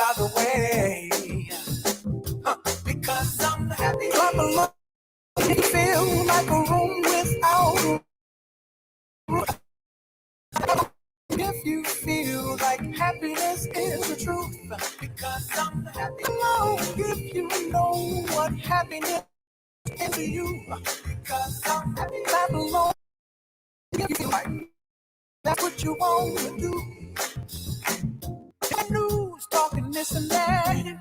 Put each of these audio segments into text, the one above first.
by the way. Because I'm happy. Clap along. You feel like a room without a roof. If you feel like happiness is the truth. Because I'm happy. Alone if you know what happiness is to you. Because I'm happy. Clap along if you feel like that's what you want to do. News talking this and that.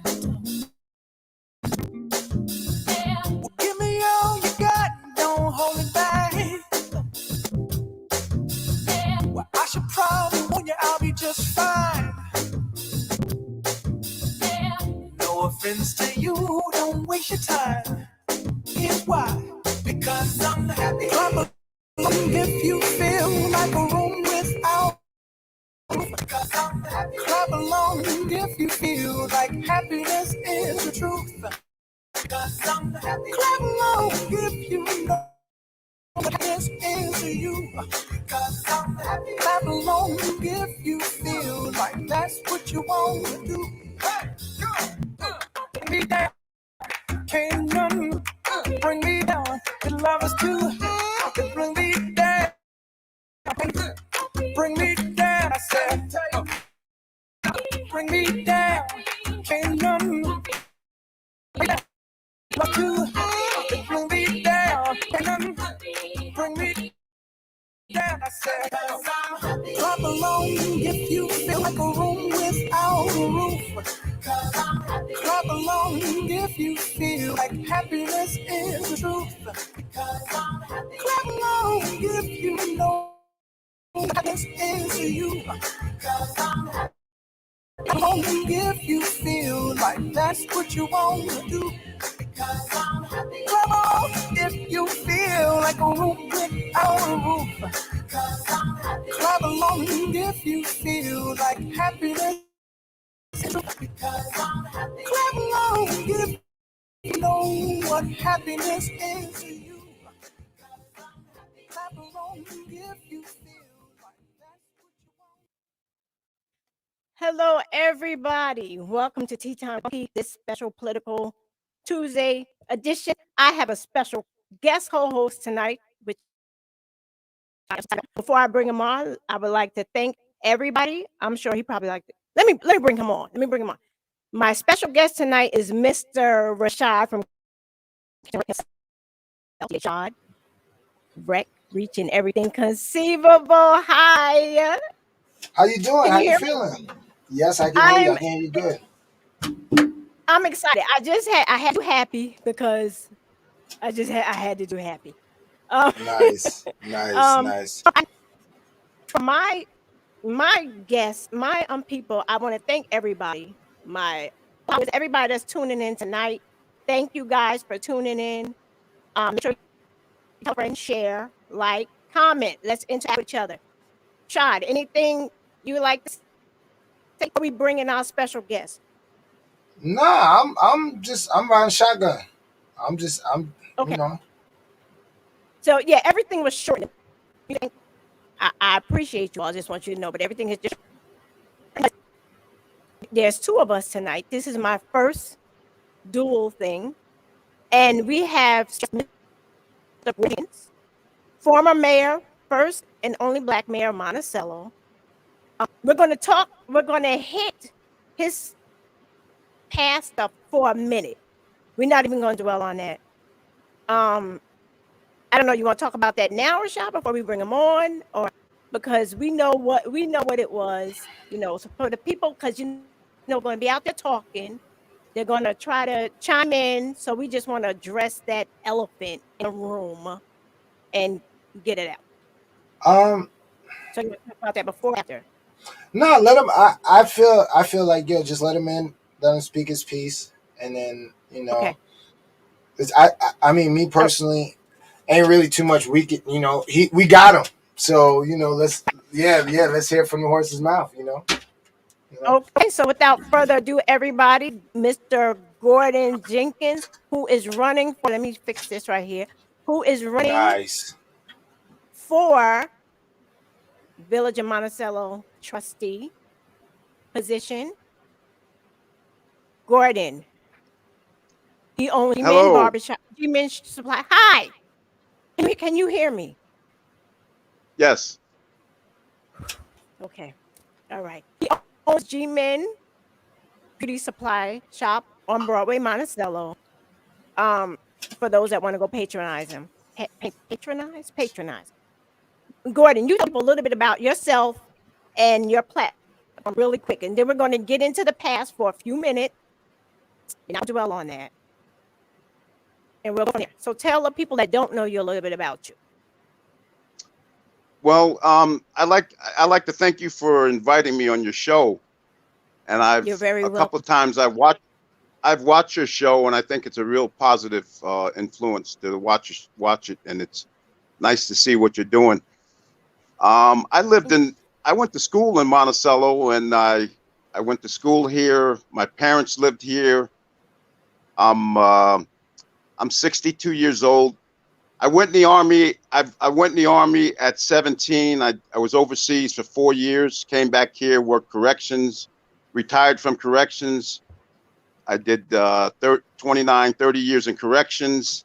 Well, give me all you got, don't hold it back. Well, I should probably warn you, I'll be just fine. No offense to you, don't waste your time. Here's why. Because I'm happy. Clap along if you feel like a room without. Because I'm happy. Clap along if you feel like happiness is the truth. Because I'm happy. Clap along if you know what happiness is to you. Because I'm happy. Clap along if you feel like that's what you want to do. Hey, go, bring me down, can't none bring me down. The love is too high, bring me down, bring me down. I said, bring me down, can't none bring me down. Love too high, bring me down, can't none bring me down. I said, clap along if you feel like a room without a roof. Clap along if you feel like happiness is the truth. Clap along if you know happiness is to you. Clap along if you feel like that's what you want to do. Clap along if you feel like a room without a roof. Clap along if you feel like happiness. Clap along if you know what happiness is to you. Clap along if you feel like that's what you want. Hello, everybody. Welcome to Tea Time Tea, this special political Tuesday edition. I have a special guest co-host tonight. Which before I bring him on, I would like to thank everybody. I'm sure he probably liked it. Let me bring him on. Let me bring him on. My special guest tonight is Mr. Rashad from Rashad Rec, reaching everything conceivable. Hi. How you doing? Can How you you hear me? feeling? Yes, I can hear you. I I'm can hear you good. I'm excited. I had to do happy because I had to do happy. Um, Nice, nice, um nice. for my guests, my people, I want to thank everybody. My everybody that's tuning in tonight. Thank you guys for tuning in. Make sure you tell friends, share, like, comment. Let's interact with each other. Shad, anything you would like to say before we bring in our special guest? Nah, I'm riding shotgun. I'm you Okay. know. So yeah, everything was short. I appreciate you all. I just want you to know, but everything is just there's two of us tonight. This is my first dual thing, and we have Mr. Jenkins, former mayor, first and only Black mayor of Monticello. We're going to talk. We're going to hit his past stuff for a minute. We're not even going to dwell on that. Um, I don't know. You want to talk about that now, Rashad, before we bring him on, or because we know what it was. So for the people, because we're going to be out there talking. They're going to try to chime in. So we just want to address that elephant in the room and get it out. Um, So you want to talk about that before or after? no, let him. I feel like just let him in, let him speak his piece, and then Okay. I mean, me All right. personally, ain't really too much we can. We got him. So let's let's hear it from the horse's mouth. You know. Okay. So without further ado, everybody, Mr. Gordon Jenkins, who is running for, let me fix this right here, who is running Nice. for Village of Monticello trustee position. Gordon. He owns G-Men Hello. Barbershop, G-Men Supply. Hi. Can you hear me? Yes. Okay. All right. He owns G-Men Beauty Supply Shop on Broadway, Monticello. Um, for those that want to go patronize him. Patronize. Gordon, you tell people a little bit about yourself and your platform really quick, and then we're going to get into the past for a few minutes and I'll dwell on that. And we'll go from there. So tell the people that don't know you a little bit about you. Well, I'd like to thank you for inviting me on your show. And You're I've very a couple welcome. of times I've watched your show, and I think it's a real positive influence to watch it, and it's nice to see what you're doing. I went to school in Monticello, and I went to school here. My parents lived here. I'm uh, I'm 62 years old. I went in the army. I went in the army at 17. I was overseas for 4 years. Came back here, worked corrections, retired from corrections. I did 29, 30 years in corrections.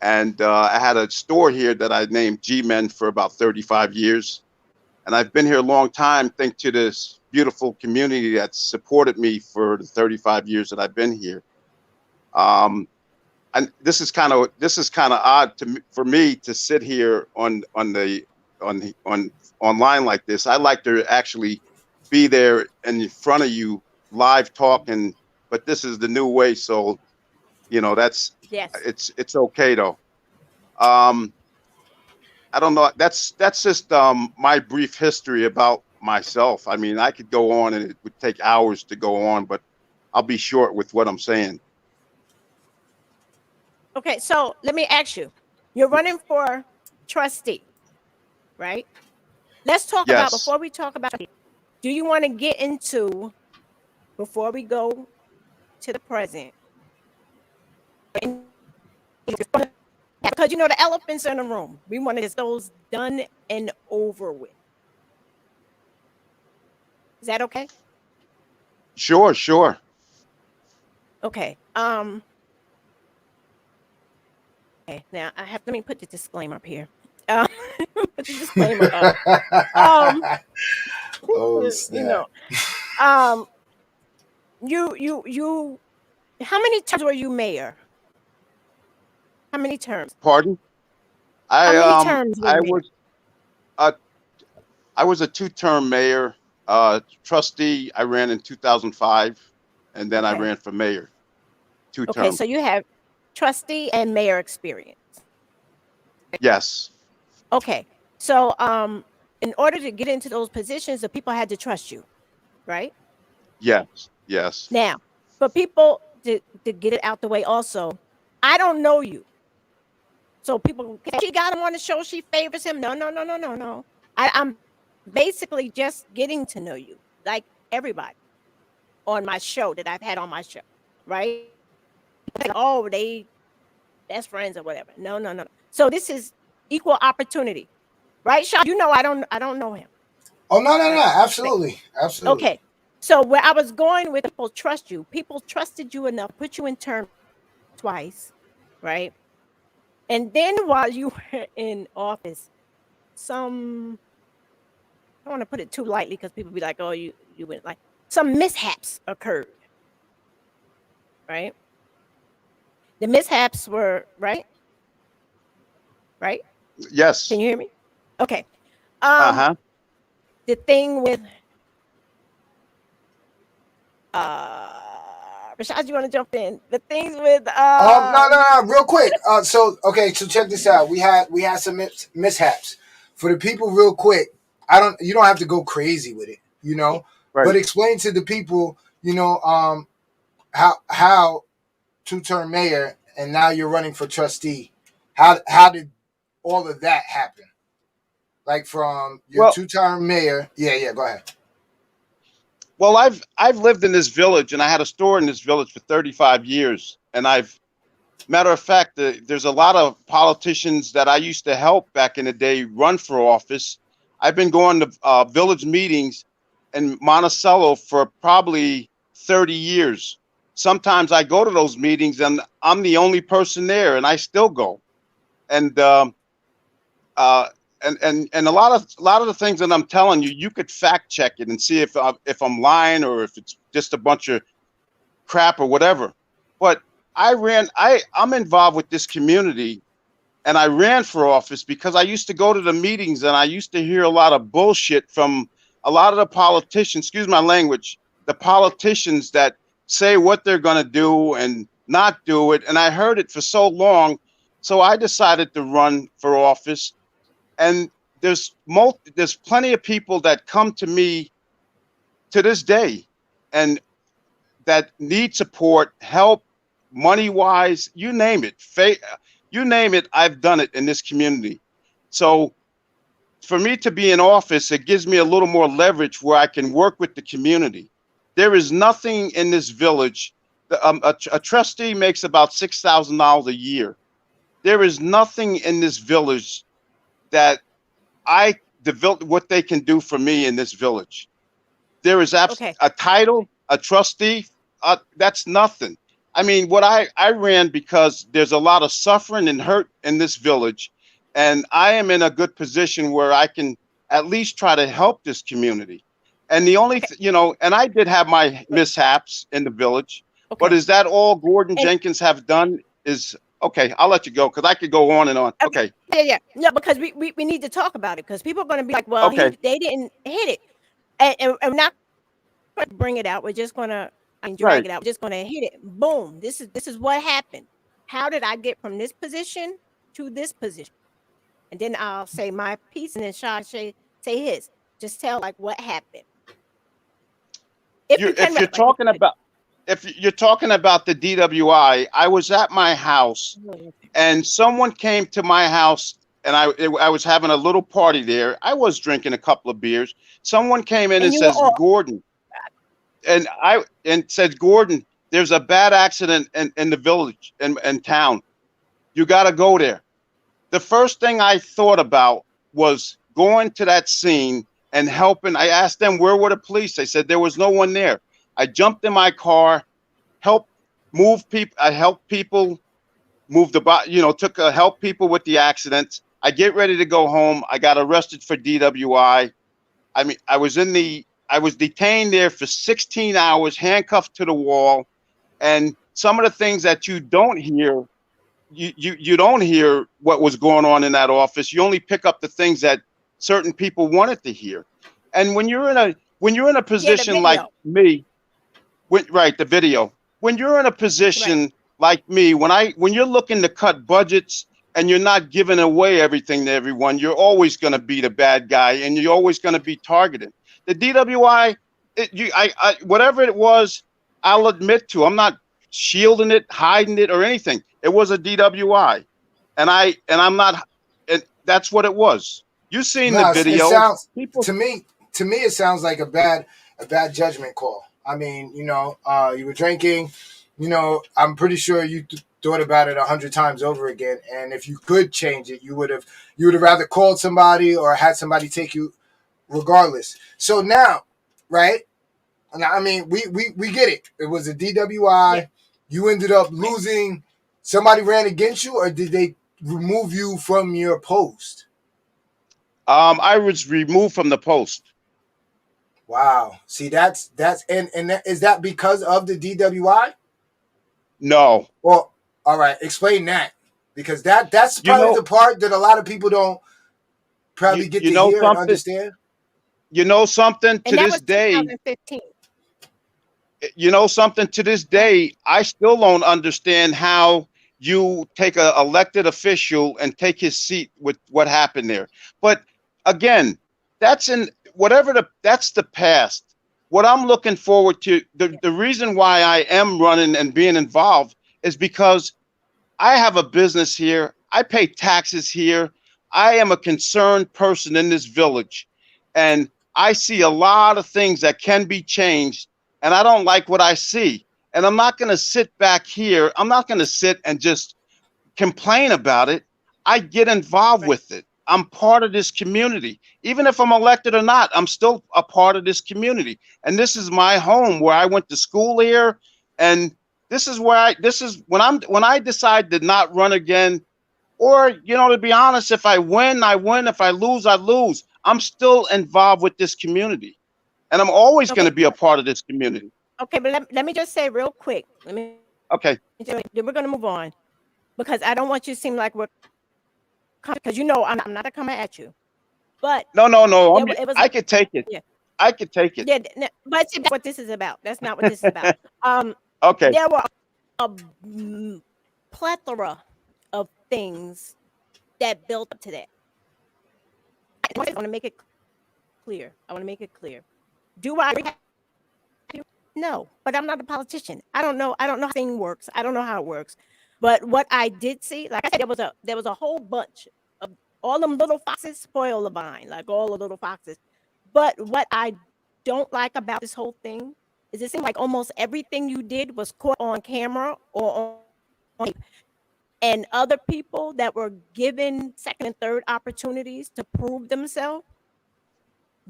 And I had a store here that I named G-Men for about 35 years. And I've been here a long time, thanks to this beautiful community that supported me for the 35 years that I've been here. And this is kind of odd for me to sit here on online like this. I like to actually be there in front of you, live talking. But this is the new way, so Yes. it's okay though. Um, I don't know. That's just my brief history about myself. I mean, I could go on, and it would take hours to go on, but I'll be short with what I'm saying. Okay, so let me ask you. You're running for trustee, right? Let's talk about, Yes, before we talk about, do you want to get into, before we go to the present, because you know the elephants in the room. We want to get those done and over with. Is that okay? sure. Okay. Okay. Now let me put the disclaimer up here. Uh, put the disclaimer up. Um, Oh you snap! know, you. How many terms were you mayor? How many terms? Pardon? How I many um terms were I you mayor? was a I was a two-term mayor, trustee. I ran in 2005, and then I Okay. ran for mayor, two Okay. term. So you have trustee and mayor experience. Yes, Okay. So in order to get into those positions, the people had to trust you, right? yes. Now, for people to get it out the way also, I don't know you. So people, she got him on the show, she favors him. No. I'm basically just getting to know you, like everybody on my show that I've had on my show, right? Like, oh, they best friends or whatever. No. So this is equal opportunity, right, Sean? You know, I don't know him, Oh no, no, no! right? Absolutely, absolutely. Okay. So where I was going with, people trust you. People trusted you enough, put you in term twice, right? And then while you were in office, some, I don't want to put it too lightly because people be like, oh, you went like, some mishaps occurred, right? The mishaps were right? Yes. Can you hear me? Okay. Uh Um, huh. the thing with uh Rashad, you want to jump in? The things with No, no, no, real quick. So okay, so check this out. We had some mishaps for the people. Real quick, you don't have to go crazy with it, Right. but explain to the people, how two-term mayor and now you're running for trustee. How did all of that happen? Like from your Well, two-term mayor. Yeah, go ahead. I've lived in this village, and I had a store in this village for 35 years, and matter of fact, there's a lot of politicians that I used to help back in the day run for office. I've been going to village meetings in Monticello for probably 30 years. sometimes I go to those meetings and I'm the only person there, and I still go. And uh, and a lot of the things that I'm telling you, you could fact check it and see if I'm lying or if it's just a bunch of crap or whatever. But I'm involved with this community, and I ran for office because I used to go to the meetings and I used to hear a lot of bullshit from a lot of the politicians, excuse my language, the politicians that say what they're going to do and not do it. And I heard it for so long. So I decided to run for office. And there's plenty of people that come to me to this day and that need support, help, money wise, you name it. You name it, I've done it in this community. So for me to be in office, it gives me a little more leverage where I can work with the community. There is nothing in this village. A trustee makes about $6,000 a year. There is nothing in this village that I developed what they can do for me in this village. There is a title, a trustee. That's nothing. I mean, what I ran because there's a lot of suffering and hurt in this village, and I am in a good position where I can at least try to help this community. And the only, and I did have my mishaps in the village, but is that all Gordon Jenkins have done? Okay, I'll let you go because I could go on and on. Okay. Yeah. No, because we need to talk about it because people are going to be like, well, they didn't hit it. And we're not going to bring it out. We're just going to drag it out. We're just going to hit it. Boom. This is what happened. How did I get from this position to this position? And then I'll say my piece and then Sean say his. Just tell like what happened. If you're talking about the DWI, I was at my house and someone came to my house and I was having a little party there. I was drinking a couple of beers. Someone came in and says, Gordon, and said, Gordon, there's a bad accident in the village and town. You got to go there. The first thing I thought about was going to that scene and helping. I asked them, where were the police? They said there was no one there. I jumped in my car, helped move people. I helped people move the body, help people with the accidents. I get ready to go home. I got arrested for DWI. I mean, I was detained there for 16 hours, handcuffed to the wall. And some of the things that you don't hear, you don't hear what was going on in that office. You only pick up the things that certain people wanted to hear. And when you're in a position like me, the video, when you're in a position like me, when you're looking to cut budgets and you're not giving away everything to everyone, you're always going to be the bad guy and you're always going to be targeted. The DWI, whatever it was, I'll admit to, I'm not shielding it, hiding it or anything. It was a DWI, and I'm not, and that's what it was. You've seen the video. To me, it sounds like a bad judgment call. I mean, you were drinking, I'm pretty sure you thought about it 100 times over again. And if you could change it, you would have rather called somebody or had somebody take you regardless. So now, right? Now, I mean, we get it. It was a DWI. Yeah. You ended up losing. Somebody ran against you, or did they remove you from your post? I was removed from the post. Wow. See, that's is that because of the DWI? No. Well, all right. Explain that, because that's probably the part that a lot of people don't probably get to hear and understand. You know something, to this day. 2015. You know something, to this day, I still don't understand how you take an elected official and take his seat with what happened there. But again, that's the past. What I'm looking forward to, the reason why I am running and being involved is because I have a business here. I pay taxes here. I am a concerned person in this village, and I see a lot of things that can be changed, and I don't like what I see. And I'm not going to sit back here. I'm not going to sit and just complain about it. I get involved with it. I'm part of this community. Even if I'm elected or not, I'm still a part of this community. And this is my home where I went to school here. And This is where this is when I decide to not run again, or, to be honest, if I win, I win. If I lose, I lose. I'm still involved with this community, and I'm always going to Okay. be a part of this community. Okay, but let me just say real quick. Okay. Then we're gonna move on because I don't want you to seem like we're because I'm not coming at you, but No, no, no. it was I could take it. yeah. I could take it. Yeah, but see, that's what this is about. That's not what this is about. Okay. There were a plethora of things that built up to that. I want to make it clear. I want to make it clear. Do I agree with you? No, but I'm not a politician. I don't know. I don't know how thing works. I don't know how it works. But what I did see, like I said, there was a whole bunch of all them little foxes spoil the vine, like all the little foxes. But what I don't like about this whole thing is it seemed like almost everything you did was caught on camera or on tape. And other people that were given second and third opportunities to prove themselves,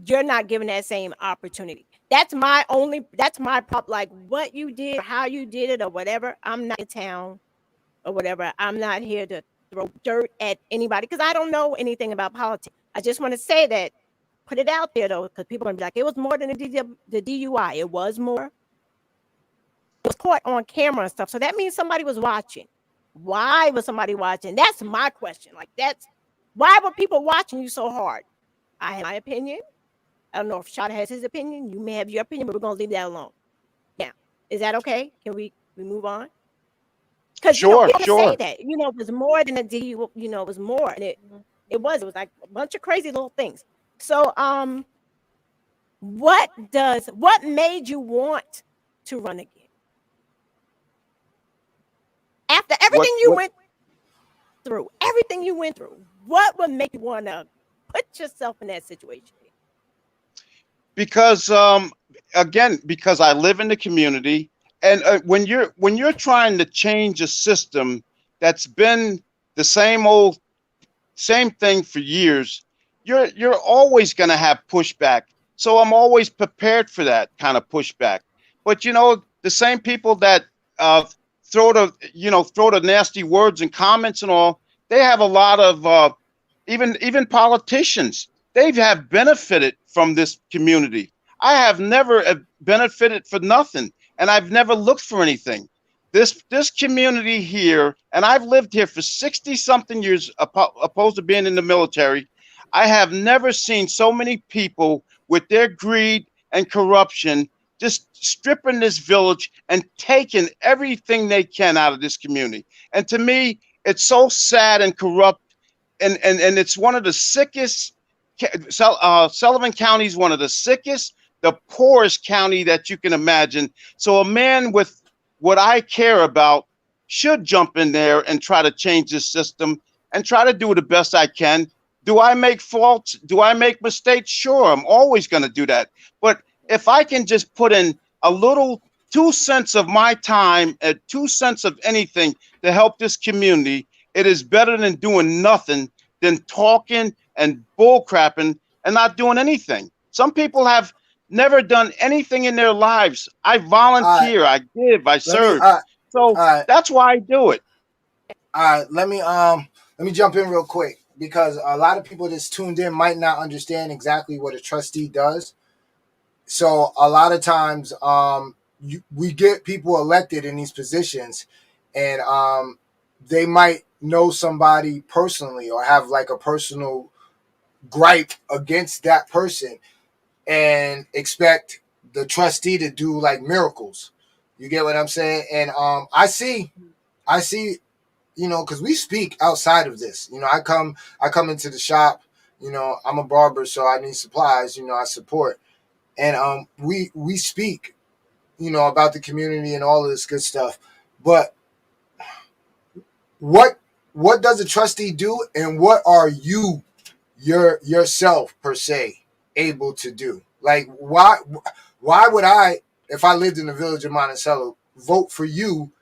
you're not given that same opportunity. That's my problem. Like what you did, or how you did it, or whatever. I'm not in town or whatever. I'm not here to throw dirt at anybody because I don't know anything about politics. I just want to say that, put it out there though, because people are gonna be like, it was more than the DUI. It was more. It was caught on camera and stuff. So that means somebody was watching. Why was somebody watching? That's my question. Like why were people watching you so hard? I have my opinion. I don't know if Shada has his opinion. You may have your opinion, but we're gonna leave that alone. Now, is that okay? Can we move on? Because Sure, people sure. say that it was more than a DU. It was more, and it was like a bunch of crazy little things. So, what made you want to run again after What everything you went through? Everything you went through. What would make you want to put yourself in that situation? Because again, because I live in the community, and when you're trying to change a system that's been the same thing for years, you're always going to have pushback. So I'm always prepared for that kind of pushback. But the same people that uh, throw the nasty words and comments and all, they have a lot of even politicians. They have benefited from this community. I have never benefited for nothing, and I've never looked for anything. This community here, and I've lived here for 60 something years, opposed to being in the military. I have never seen so many people with their greed and corruption just stripping this village and taking everything they can out of this community. And to me, it's so sad and corrupt, and it's one of the sickest. Sullivan County is one of the sickest, the poorest county that you can imagine. So a man with what I care about should jump in there and try to change this system and try to do the best I can. Do I make faults? Do I make mistakes? Sure, I'm always going to do that. But if I can just put in a little 2 cents of my time, 2 cents of anything to help this community, it is better than doing nothing, than talking and bullcrapping and not doing anything. Some people have never done anything in their lives. I volunteer, I give, I serve. So that's why I do it. All right, let me jump in real quick because a lot of people that's tuned in might not understand exactly what a trustee does. So a lot of times, we get people elected in these positions, and they might know somebody personally or have like a personal gripe against that person, and expect the trustee to do like miracles. You get what I'm saying? And I see, because we speak outside of this. I come into the shop. I'm a barber, so I need supplies. I support, and we speak, about the community and all of this good stuff. But what does a trustee do, and what are you yourself per se able to do? Like why would I, if I lived in the village of Monticello, vote for you?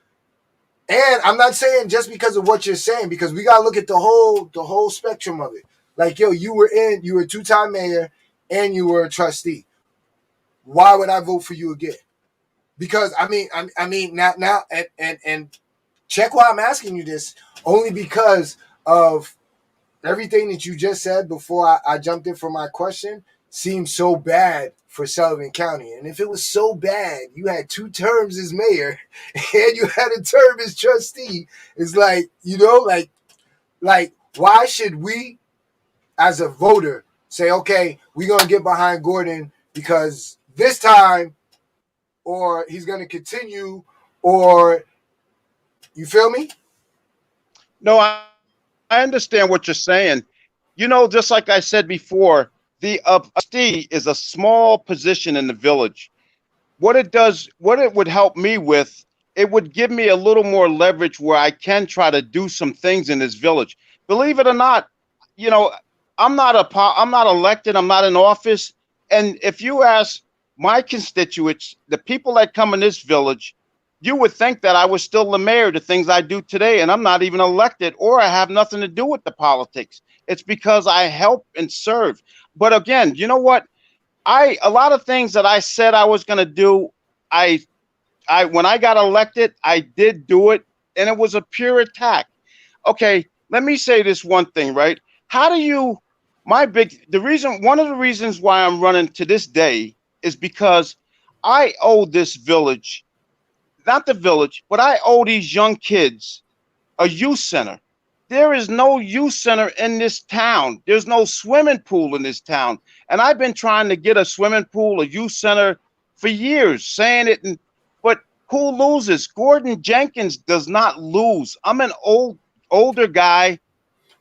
And I'm not saying just because of what you're saying, because we gotta look at the whole spectrum of it. Like, yo, you were a 2-time mayor and you were a trustee. Why would I vote for you again? because I mean now and check why I'm asking you this, only because of everything that you just said before I jumped in for my question seems so bad for Sullivan County. And if it was so bad, you had 2 terms as mayor and you had a term as trustee. It's like, like why should we as a voter say, okay, we're gonna get behind Gordon because this time, or he's gonna continue, or you feel me? No, I understand what you're saying. Just like I said before, the trustee is a small position in the village. What it would help me with, it would give me a little more leverage where I can try to do some things in this village. Believe it or not, you know, I'm not elected, I'm not in office. And if you ask my constituents, the people that come in this village, you would think that I was still the mayor, the things I do today, and I'm not even elected, or I have nothing to do with the politics. It's because I help and serve. But again, you know what? A lot of things that I said I was going to do, I when I got elected, I did do it, and it was a pure attack. Okay, let me say this one thing, right? How do you one of the reasons why I'm running to this day is because I owe this village, not the village, but I owe these young kids a youth center. There is no youth center in this town. There's no swimming pool in this town. And I've been trying to get a swimming pool, a youth center for years, saying it. But who loses? Gordon Jenkins does not lose. I'm an older guy.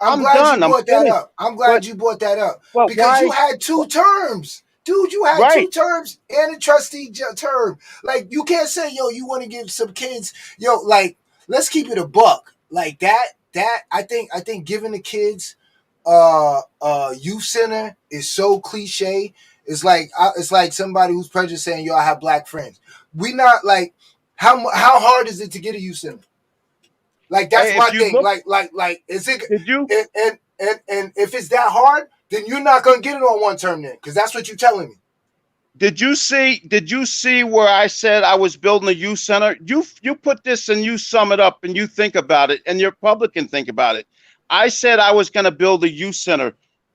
I'm I'm glad you done. I'm brought that finished. up. I'm But glad you brought that up but because you why? had 2 terms. Dude, you had Right. 2 terms and a trustee term. Like, you can't say, yo, you want to give some kids, yo, like, let's keep it a buck. Like that I think giving the kids youth center is so cliche. It's like somebody who's prejudiced saying, yo, I have black friends. We not like how hard is it to get a youth center? Like, that's my If you thing. look, Like is it did you and if it's that hard, then you're not gonna get it on 1 term then, because that's what you're telling me. did you see where I said I was building a youth center? You put this and you sum it up and you think about it, and your public can think about it. I said I was going to build a youth center,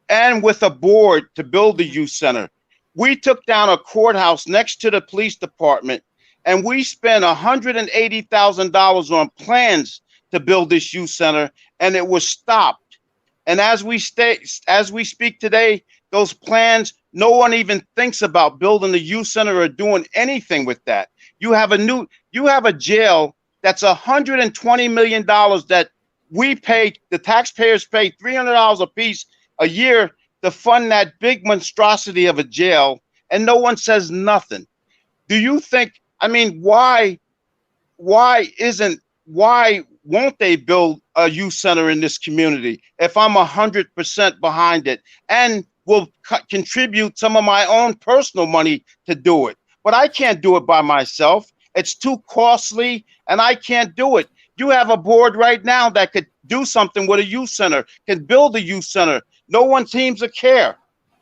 and with a board to build the youth center. We took down a courthouse next to the police department, and we spent $180,000 on plans to build this youth center, and it was stopped. And as we speak today, those plans, no one even thinks about building a youth center or doing anything with that. You have a jail that's $120 million that the taxpayers pay $300 a piece a year to fund that big monstrosity of a jail, and no one says nothing. Do you think, I mean, why won't they build a youth center in this community if I'm 100% behind it and will contribute some of my own personal money to do it? But I can't do it by myself. It's too costly, and I can't do it. You have a board right now that could do something with a youth center, can build a youth center. No one seems to care.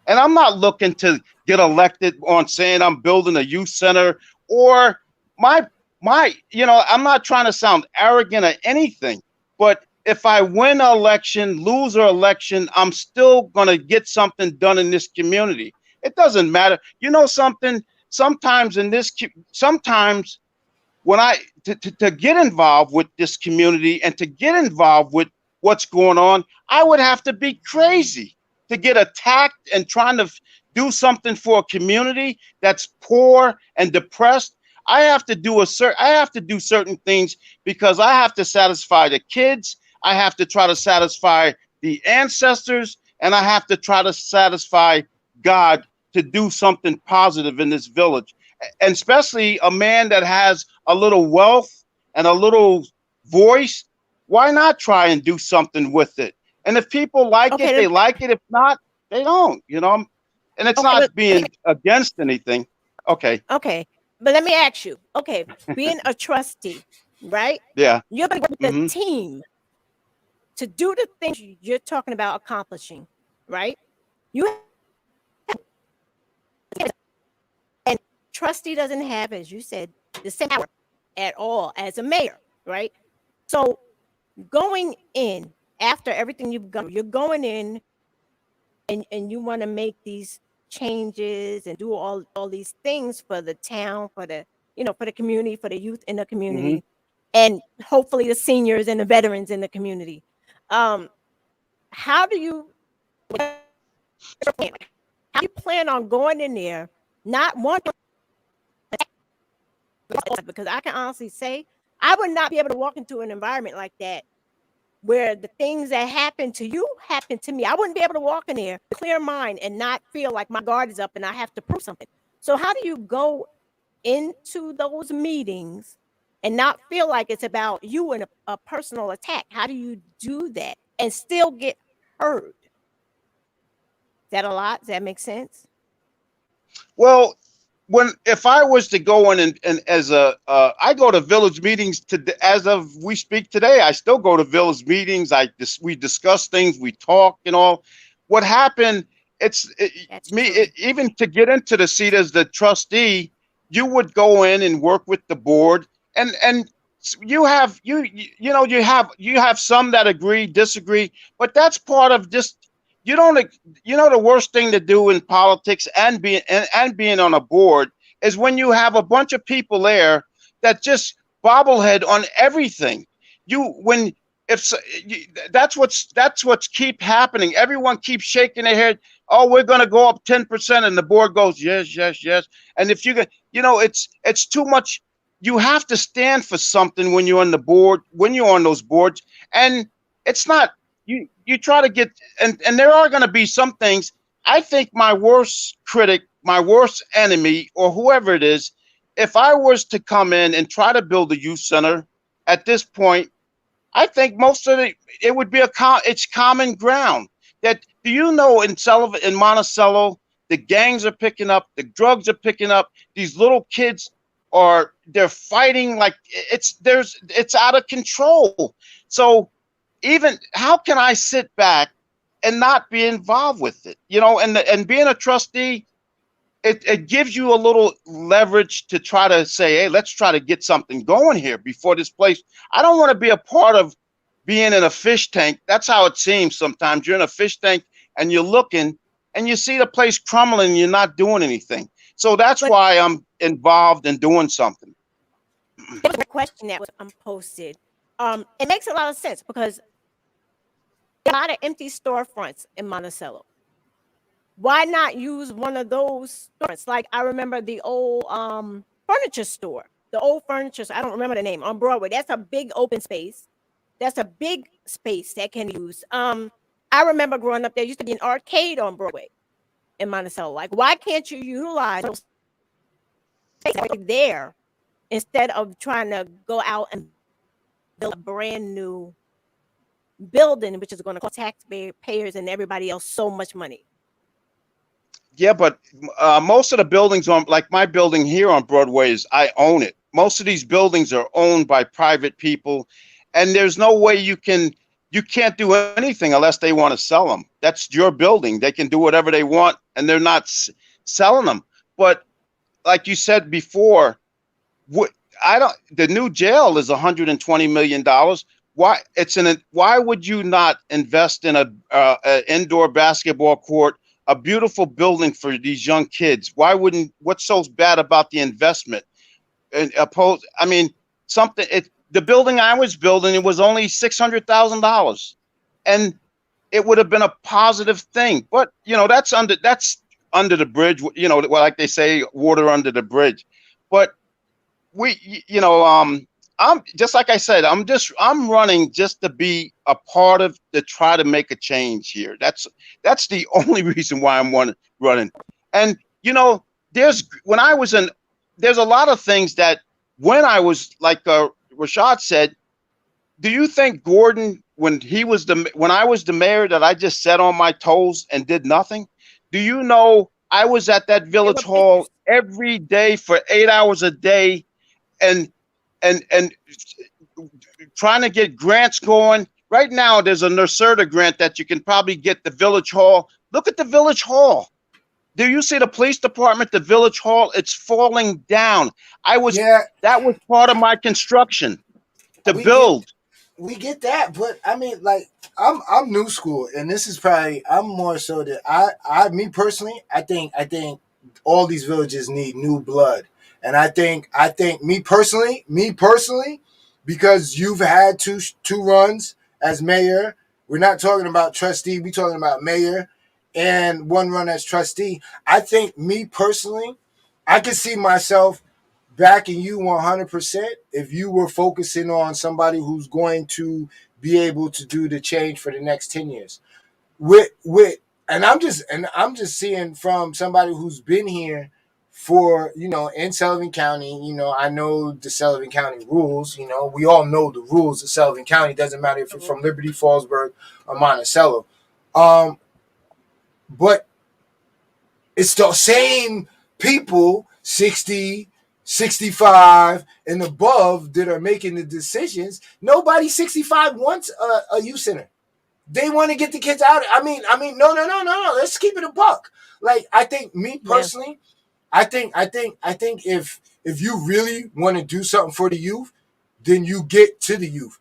And I'm not looking to get elected on saying I'm building a youth center, or my I'm not trying to sound arrogant or anything, but if I win an election, lose an election, I'm still going to get something done in this community. It doesn't matter. You know something? Sometimes when to get involved with this community and to get involved with what's going on, I would have to be crazy to get attacked and trying to do something for a community that's poor and depressed. I have to do certain things because I have to satisfy the kids, I have to try to satisfy the ancestors, and I have to try to satisfy God to do something positive in this village. And especially a man that has a little wealth and a little voice, why not try and do something with it? And if people like it, Okay, they like it. If not, they don't, and it's okay, not being against anything. Okay. okay. But let me ask you, okay, being a trustee, right? Yeah. You're going to work with Hmm. a team to do the things you're talking about accomplishing, right? You and trustee doesn't have, as you said, the same power at all as a mayor, right? So going in after everything you've gone, you're going in and you want to make these changes and do all these things for the town, for the for the community, for the youth in the Hmm. community, and hopefully the seniors and the veterans in the community. Um, how do you how do you plan on going in there? Not one, because I can honestly say I would not be able to walk into an environment like that where the things that happen to you happen to me. I wouldn't be able to walk in there, clear mind, and not feel like my guard is up and I have to prove something. So how do you go into those meetings and not feel like it's about you and a personal attack? How do you do that and still get heard? Is that a lot? Does that make sense? Well, if I was to go in and as a I go to village meetings as of we speak today. I still go to village meetings. We discuss things, we talk and all. What happened? That's true. Even to get into the seat as the trustee, you would go in and work with the board, and you have some that agree, disagree, but that's part of just you don't the worst thing to do in politics and being on a board is when you have a bunch of people there that just bobblehead on everything. You when if that's what's keep happening. Everyone keeps shaking their head. Oh, we're going to go up 10%, and the board goes yes, yes, yes. And if it's too much. You have to stand for something when you're on the board, when you're on those boards, and it's not you try to get and there are going to be some things. I think my worst critic, my worst enemy, or whoever it is, if I was to come in and try to build a youth center at this point, I think most of it would be it's common ground. That do you know in Monticello, the gangs are picking up, the drugs are picking up, these little kids they're fighting like it's out of control. So even how can I sit back and not be involved with it? And being a trustee, it gives you a little leverage to try to say, hey, let's try to get something going here before this place. I don't want to be a part of being in a fish tank. That's how it seems sometimes. You're in a fish tank and you're looking and you see the place crumbling and you're not doing anything. So that's But why I'm involved in doing something. there was a question that was posted. It makes a lot of sense because there are a lot of empty storefronts in Monticello. Why not use one of those storefronts? Like I remember the old furniture store, the old furniture. I don't remember the name on Broadway. That's a big open space. That's a big space that can be used. I remember growing up, there used to be an arcade on Broadway in Monticello. Like, why can't you utilize those spaces right there instead of trying to go out and build a brand new building, which is going to cost taxpayers and everybody else so much money? Yeah, but most of the buildings like my building here on Broadway I own it. Most of these buildings are owned by private people, and there's no way you can't do anything unless they want to sell them. That's your building. They can do whatever they want, and they're not selling them. But like you said before, the new jail is $120 million. Why would you not invest in a indoor basketball court, a beautiful building for these young kids? What's so bad about the investment? And the building I was building, it was only $600,000, and it would have been a positive thing. But that's under the bridge. Like they say, water under the bridge. But I'm just like I said, I'm running just to be a part of to try to make a change here. That's the only reason why I'm running. And there's a lot of things that when I was like Rashad said, do you think Gordon, when I was the mayor, that I just sat on my toes and did nothing? Do you know I was at that village hall every day for 8 hours a day and trying to get grants going? Right now, there's a NYSERDA grant that you can probably get the village hall. Look at the village hall. Do you see the police department, the village hall? It's falling down. Yeah, That was part of my construction to we get build. we get that, but I mean, like, I'm new school, and this is probably I'm more so that I me personally, I think all these villages need new blood, and I think me personally, because you've had two runs as mayor. We're not talking about trustee. We're talking about mayor, and one run as trustee. I think me personally, I can see myself backing you 100% if you were focusing on somebody who's going to be able to do the change for the next 10 years with and I'm just seeing from somebody who's been here for, in Sullivan County. I know the Sullivan County rules. We all know the rules of Sullivan County. Doesn't matter if you're from Liberty, Fallsburg, or Monticello. But it's the same people, 60, 65 and above, that are making the decisions. Nobody 65 wants a youth center. They want to get the kids out. No. Let's keep it a buck. Like, I think, me Yeah. personally, I think if you really want to do something for the youth, then you get to the youth.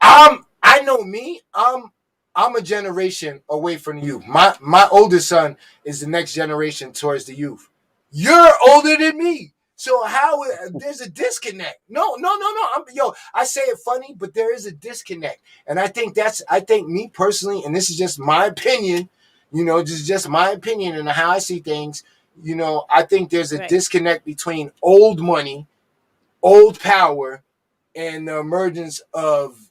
I know me. I'm a generation away from the youth. My oldest son is the next generation towards the youth. You're older than me. So how there's a disconnect? No. I say it funny, but there is a disconnect, and I think me personally, and this is just my opinion. Just my opinion and how I see things. I think there's a Right. disconnect between old money, old power, and the emergence of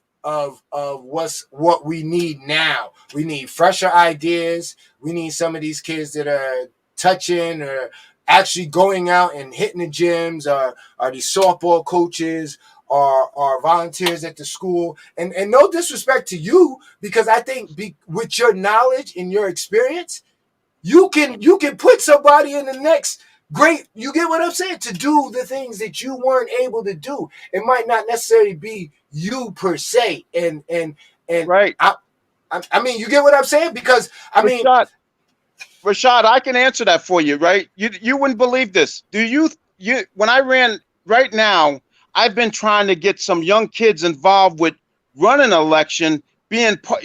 what we need now. We need fresher ideas. We need some of these kids that are touching or actually going out and hitting the gyms, or are these softball coaches, or volunteers at the school. And no disrespect to you, because I think with your knowledge and your experience, you can put somebody in the next great. You get what I'm saying? To do the things that you weren't able to do. It might not necessarily be you per se, and Right. I mean, you get what I'm saying? Because I mean, Rashad, Rashad, I can answer that for you, right? You wouldn't believe this. Do you when I ran right now, I've been trying to get some young kids involved with running an election,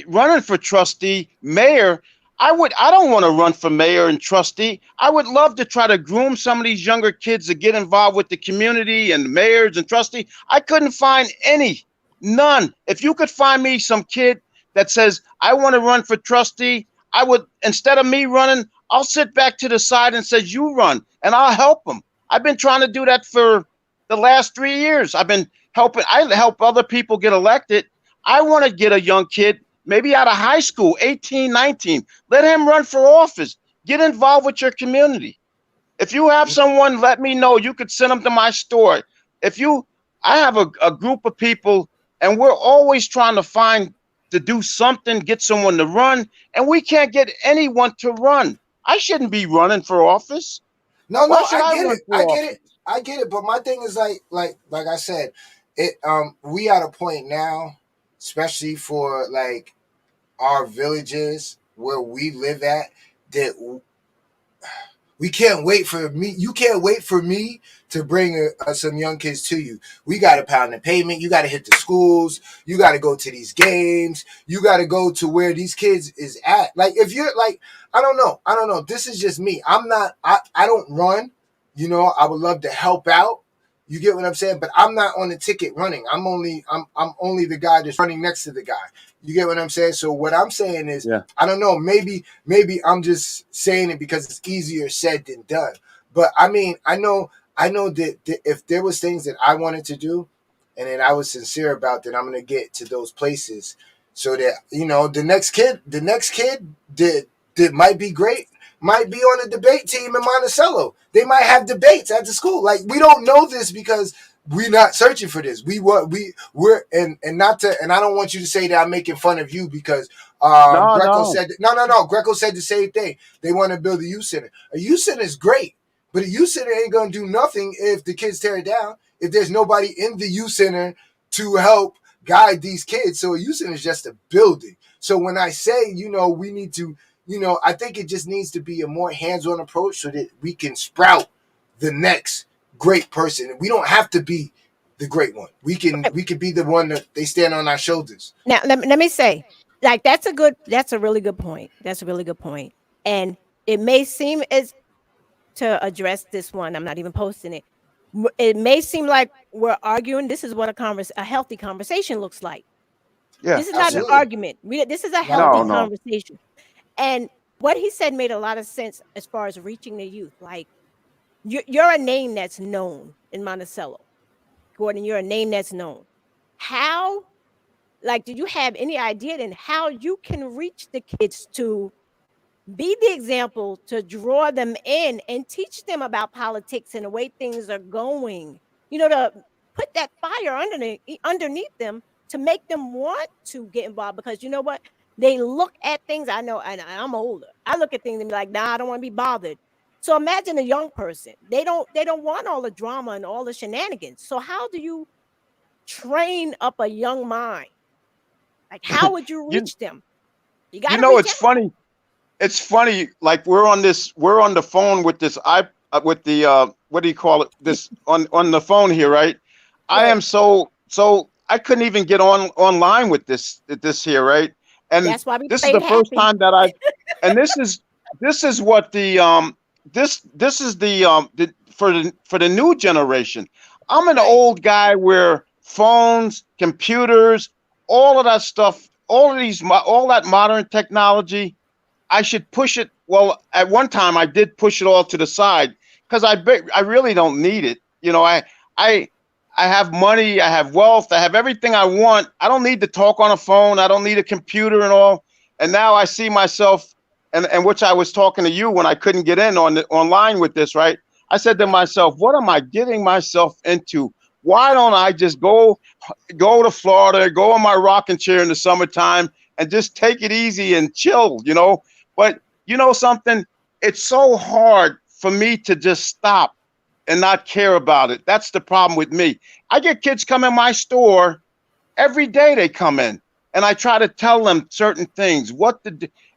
running for trustee, mayor. I don't want to run for mayor and trustee. I would love to try to groom some of these younger kids to get involved with the community and mayors and trustee. I couldn't find any, none. If you could find me some kid that says, I want to run for trustee, I would, instead of me running, I'll sit back to the side and says, you run, and I'll help them. I've been trying to do that for the last 3 years. I help other people get elected. I want to get a young kid, maybe out of high school, 18, 19. Let him run for office. Get involved with your community. If you have someone, let me know. You could send them to my store. I have a group of people, and we're always trying to do something, get someone to run, and we can't get anyone to run. I shouldn't be running for office. no, Why no, should I I get run it. for I get office? it. I get it. But my thing is, like I said, we at a point now, especially for like our villages where we live at, that we can't wait for me. You can't wait for me to bring some young kids to you. We got to pound the pavement. You got to hit the schools. You got to go to these games. You got to go to where these kids is at. Like, if you're like, I don't know. This is just me. I'm not. I don't run. I would love to help out. You get what I'm saying? But I'm not on the ticket running. I'm only the guy that's running next to the guy. You get what I'm saying? So what I'm saying is, Yeah. I don't know. Maybe I'm just saying it because it's easier said than done. But I mean, I know that if there was things that I wanted to do, and that I was sincere about, that I'm gonna get to those places, so that the next kid that might be great might be on a debate team in Monticello. They might have debates at the school. Like, we don't know this because we're not searching for this. We're and not to, and I don't want you to say that I'm making fun of you, because No, Greco no. said no. Greco said the same thing. They want to build a youth center. A youth center is great, but a youth center ain't gonna do nothing if the kids tear it down. If there's nobody in the youth center to help guide these kids, so a youth center is just a building. So when I say, we need to I think it just needs to be a more hands-on approach so that we can sprout the next great person. We don't have to be the great one. We can be the one that they stand on our shoulders. Now, let me say, like, that's a really good point. That's a really good point. And it may seem as to address this one, I'm not even posting it. It may seem like we're arguing. This is what a healthy conversation looks like. Yeah. This is not an Absolutely. argument. This is a Not at healthy No, all. no. conversation. And what he said made a lot of sense as far as reaching the youth. Like, you're a name that's known in Monticello. Gordon, you're a name that's known. How, like, do you have any idea then how you can reach the kids to be the example, to draw them in and teach them about politics and the way things are going? To put that fire underneath them to make them want to get involved, because you know what? They look at things. I know, and I'm older. I look at things and be like, nah, I don't want to be bothered. So imagine a young person. They don't want all the drama and all the shenanigans. So how do you train up a young mind? Like, how would you You reach them? You you got to know reach it's funny. It's funny. Like we're on the phone with this with the what do you call it? This on the phone here, right? I right. am so I couldn't even get online with this here, right? And That's why we this is played the first happy. time that I and this is what the this is for the new generation. I'm an Right. old guy where phones, computers, all of that stuff, all that modern technology, I should push it. Well, at one time I did push it all to the side because I really don't need it. I I have money, I have wealth, I have everything I want. I don't need to talk on a phone. I don't need a computer and all. And now I see myself, and which I was talking to you when I couldn't get in online with this, right? I said to Right. myself, what am I getting myself into? Why don't I just go to Florida, go in my rocking chair in the summertime and just take it easy and chill? But you know something? It's so hard for me to just stop and not care about it. That's the problem with me. I get kids come in my store every day. They come in and I try to tell them certain things,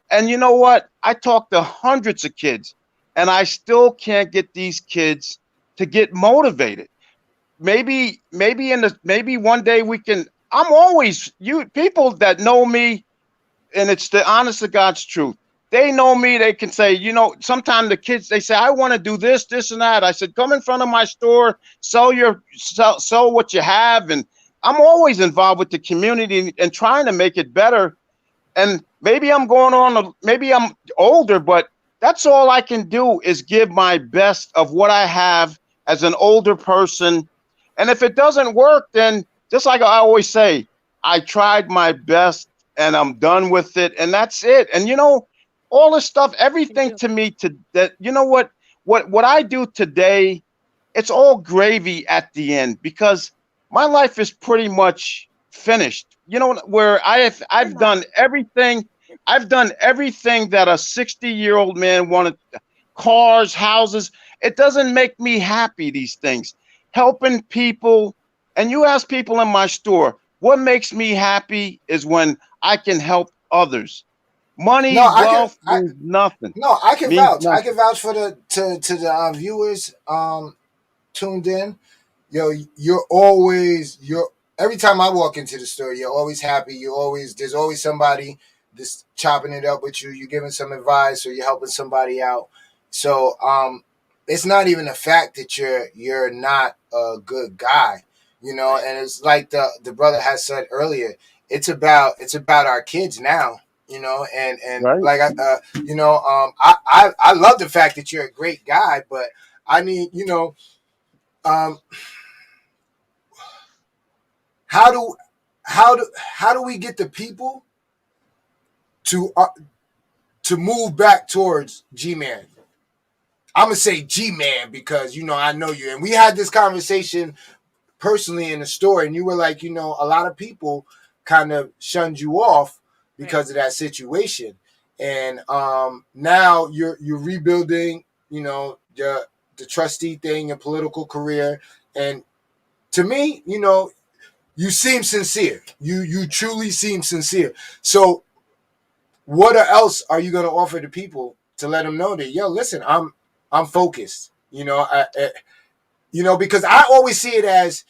and you know what? I talk to hundreds of kids and I still can't get these kids to get motivated. Maybe one day we can. I'm always, you people that know me, and it's the honest to God's truth. They know me. They can say, sometimes the kids, they say, I want to do this and that. I said, come in front of my store, sell what you have. And I'm always involved with the community and trying to make it better. And maybe I'm older, but that's all I can do is give my best of what I have as an older person. And if it doesn't work, then just like I always say, I tried my best and I'm done with it. And that's it. And all this stuff, Me everything too. to me what I do today, it's all gravy at the end because my life is pretty much finished. Where You're not. I've done everything that a 60-year-old man wanted: cars, houses. It doesn't make me happy, these things. Helping people. And you ask people in my store, what makes me happy is when I can help others. No, Money, I can. wealth means nothing. No, I can Means vouch. I can nothing. vouch for the viewers tuned in. You're every time I walk into the store, you're always happy. There's always somebody that's chopping it up with you. You're giving some advice or you're helping somebody out. So it's not even the fact that you're not a good guy, Right. and it's like the brother has said earlier. It's about our kids now, and Right. like I love the fact that you're a great guy, but I need, um how do we get the people to move back towards G-Man? I'm gonna say G-Man because I know you, and we had this conversation personally in the store, and you were like, a lot of people kind of shunned you off Right. because of that situation, and now you're rebuilding, the trustee thing, your political career, and to me, you seem sincere. You truly seem sincere. So what else are you going to offer to people to let them know that, yo, listen, I'm focused. Because I always see it as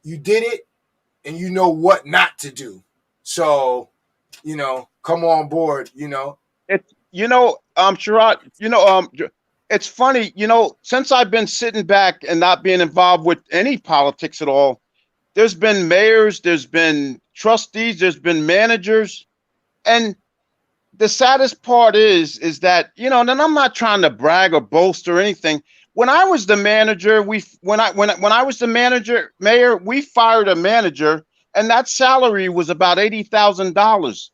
you did it and you know what not to do. So, come on board. It's Sherrod, it's funny, since I've been sitting back and not being involved with any politics at all, there's been mayors, there's been trustees, there's been managers, and the saddest part is that, and I'm not trying to brag or boast or anything. When I was the manager, when I was the mayor, we fired a manager, and that salary was about $80,000.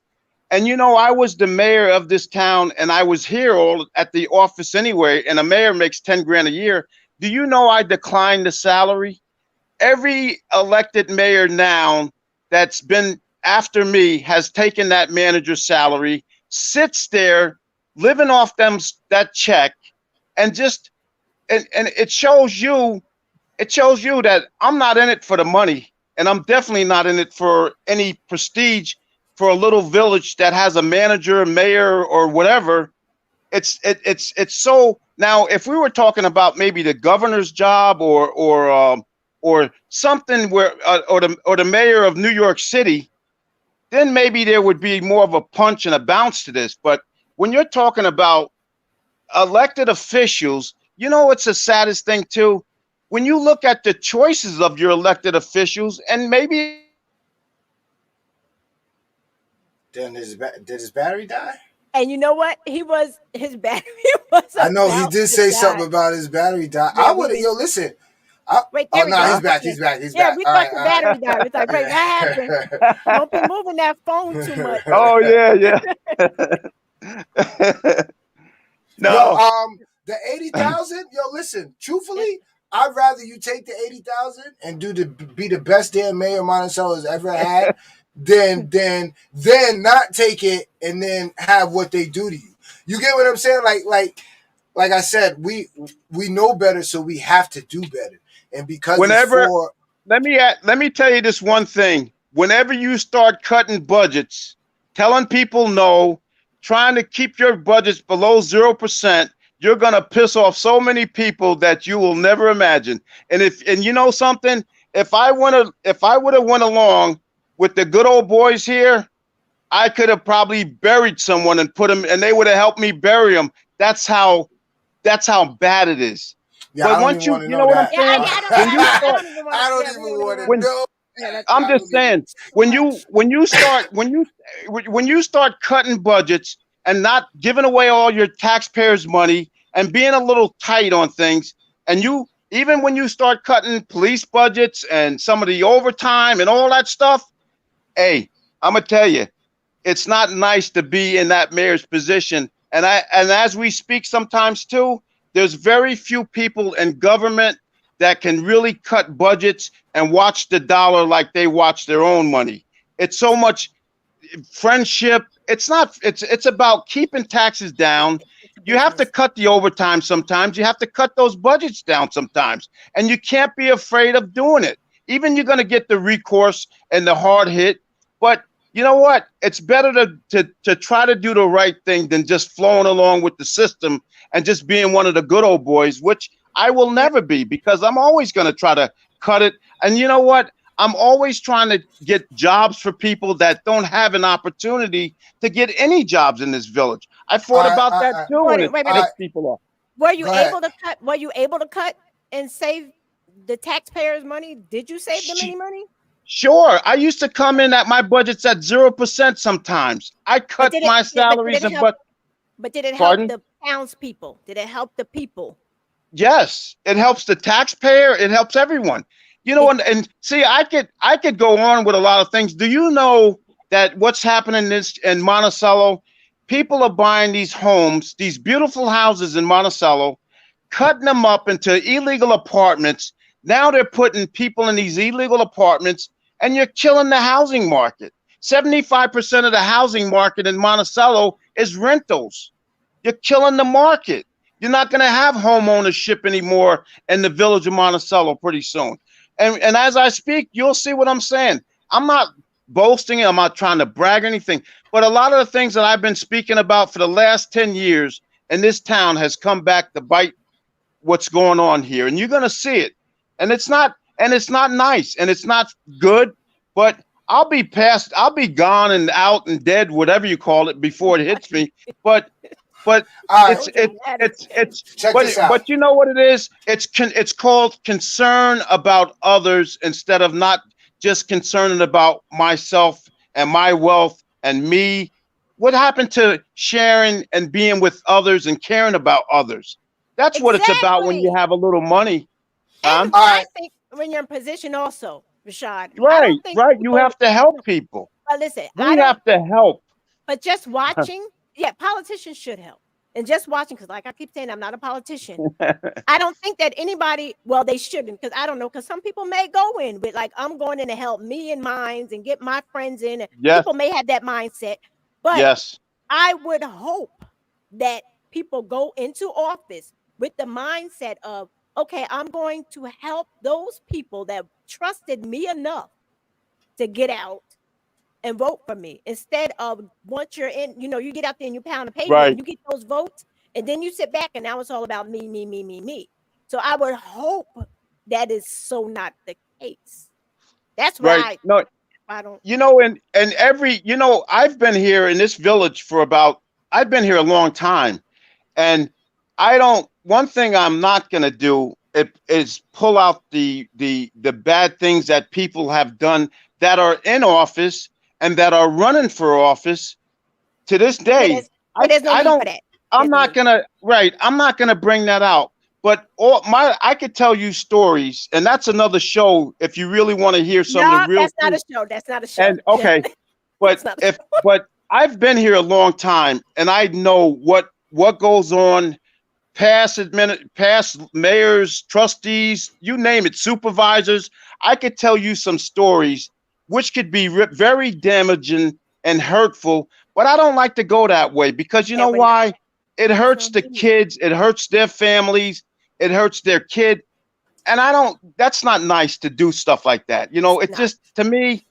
And I was the mayor of this town, and I was here all at the office anyway. And a mayor makes 10 grand a year. Do you know I declined the salary? Every elected mayor now that's been after me has taken that manager's salary, sits there living off that check, and it shows you that I'm not in it for the money, and I'm definitely not in it for any prestige for a little village that has a manager, mayor, or whatever. It's so. Now, if we were talking about maybe the governor's job or something where or the mayor of New York City, then maybe there would be more of a punch and a bounce to this. But when you're talking about elected officials, it's the saddest thing too. When you look at the choices of your elected officials, and maybe Then did his battery die? And you know what? His battery was. I know he did say something about his battery die. Yeah, I would have. Yo, listen. Wait, oh there no, we go. he's back. Okay. He's back. He's Yeah, back. we All thought right, the all right. battery died. It's like, wait, what happened? Don't be moving that phone too much. Oh yeah. No. Yo, the 80,000. Yo, listen. Truthfully, I'd rather you take the 80,000 and be the best damn mayor Monticello has ever had, than not take it and then have what they do to you. You get what I'm saying? Like I said, we know better, so we have to do better. And because let me tell you this one thing. Whenever you start cutting budgets, telling people no, trying to keep your budgets below 0%, you're gonna piss off so many people that you will never imagine. And you know something, if I would have went along with the good old boys here, I could have probably buried someone and put them, and they would have helped me bury them. That's how bad it is. Yeah, but once you know what I'm saying, I don't even want to know. I'm just saying, when you start cutting budgets and not giving away all your taxpayers' money and being a little tight on things, and even when you start cutting police budgets and some of the overtime and all that stuff, hey, I'm gonna tell you, it's not nice to be in that mayor's position. And as we speak sometimes too, there's very few people in government that can really cut budgets and watch the dollar like they watch their own money. It's so much friendship. It's about keeping taxes down. You have to cut the overtime sometimes. You have to cut those budgets down sometimes. And you can't be afraid of doing it. Even you're going to get the recourse and the hard hit. But you know what? It's better to try to do the right thing than just flowing along with the system and just being one of the good old boys, which I will never be, because I'm always going to try to cut it. And you know what? I'm always trying to get jobs for people that don't have an opportunity to get any jobs in this village. I thought about that too, and it pissed people off. Were you able to cut? Were you able to cut and save the taxpayers' money? Did you save them any money? Sure. I used to come in at my budget's at 0% sometimes. I cut my salaries but did it help the townspeople? Did it help the people? Yes, it helps the taxpayer. It helps everyone. And see, I could go on with a lot of things. Do you know that what's happening in Monticello? People are buying these homes, these beautiful houses in Monticello, cutting them up into illegal apartments. Now they're putting people in these illegal apartments, and you're killing the housing market. 75% of the housing market in Monticello is rentals. You're killing the market. You're not going to have home ownership anymore in the village of Monticello pretty soon. And as I speak, you'll see what I'm saying. I'm not boasting. I'm not trying to brag or anything. But a lot of the things that I've been speaking about for the last 10 years in this town has come back to bite what's going on here. And you're going to see it. And it's not nice and it's not good, but I'll be gone and out and dead, whatever you call it, before it hits me. But All right, it's check this out. but you know what it is? It's called concern about others instead of not just concerning about myself and my wealth and me. What happened to sharing and being with others and caring about others? That's what it's about when you have a little money. And I think when you're in position also, Rashad. Right. You have to help people. But listen, we have to help. But just watching, yeah, politicians should help. And just watching, because like I keep saying, I'm not a politician. I don't think that anybody, well, they shouldn't, because I don't know, because some people may go in with like, I'm going in to help me and mine and get my friends in. Yes. People may have that mindset. But yes. I would hope that people go into office with the mindset of, okay, I'm going to help those people that trusted me enough to get out and vote for me, instead of once you're in, you get out there and you pound the pavement, right. and you get those votes, and then you sit back and now it's all about me, me, me, me, me. So I would hope that is so not the case. That's why right. No, I don't. And every, I've been here in this village I've been here a long time, and one thing I'm not going to do is pull out the bad things that people have done that are in office and that are running for office to this day. There's no need for that. I'm not gonna bring that out. But I could tell you stories, and that's another show if you really want to hear something real. That's not a show. And okay, but I've been here a long time, and I know what goes on. Past mayors, trustees, you name it, supervisors. I could tell you some stories which could be very damaging and hurtful, but I don't like to go that way because you know why? It hurts the kids, it hurts their families, it hurts their kid, and that's not nice to do stuff like that. It just, to me,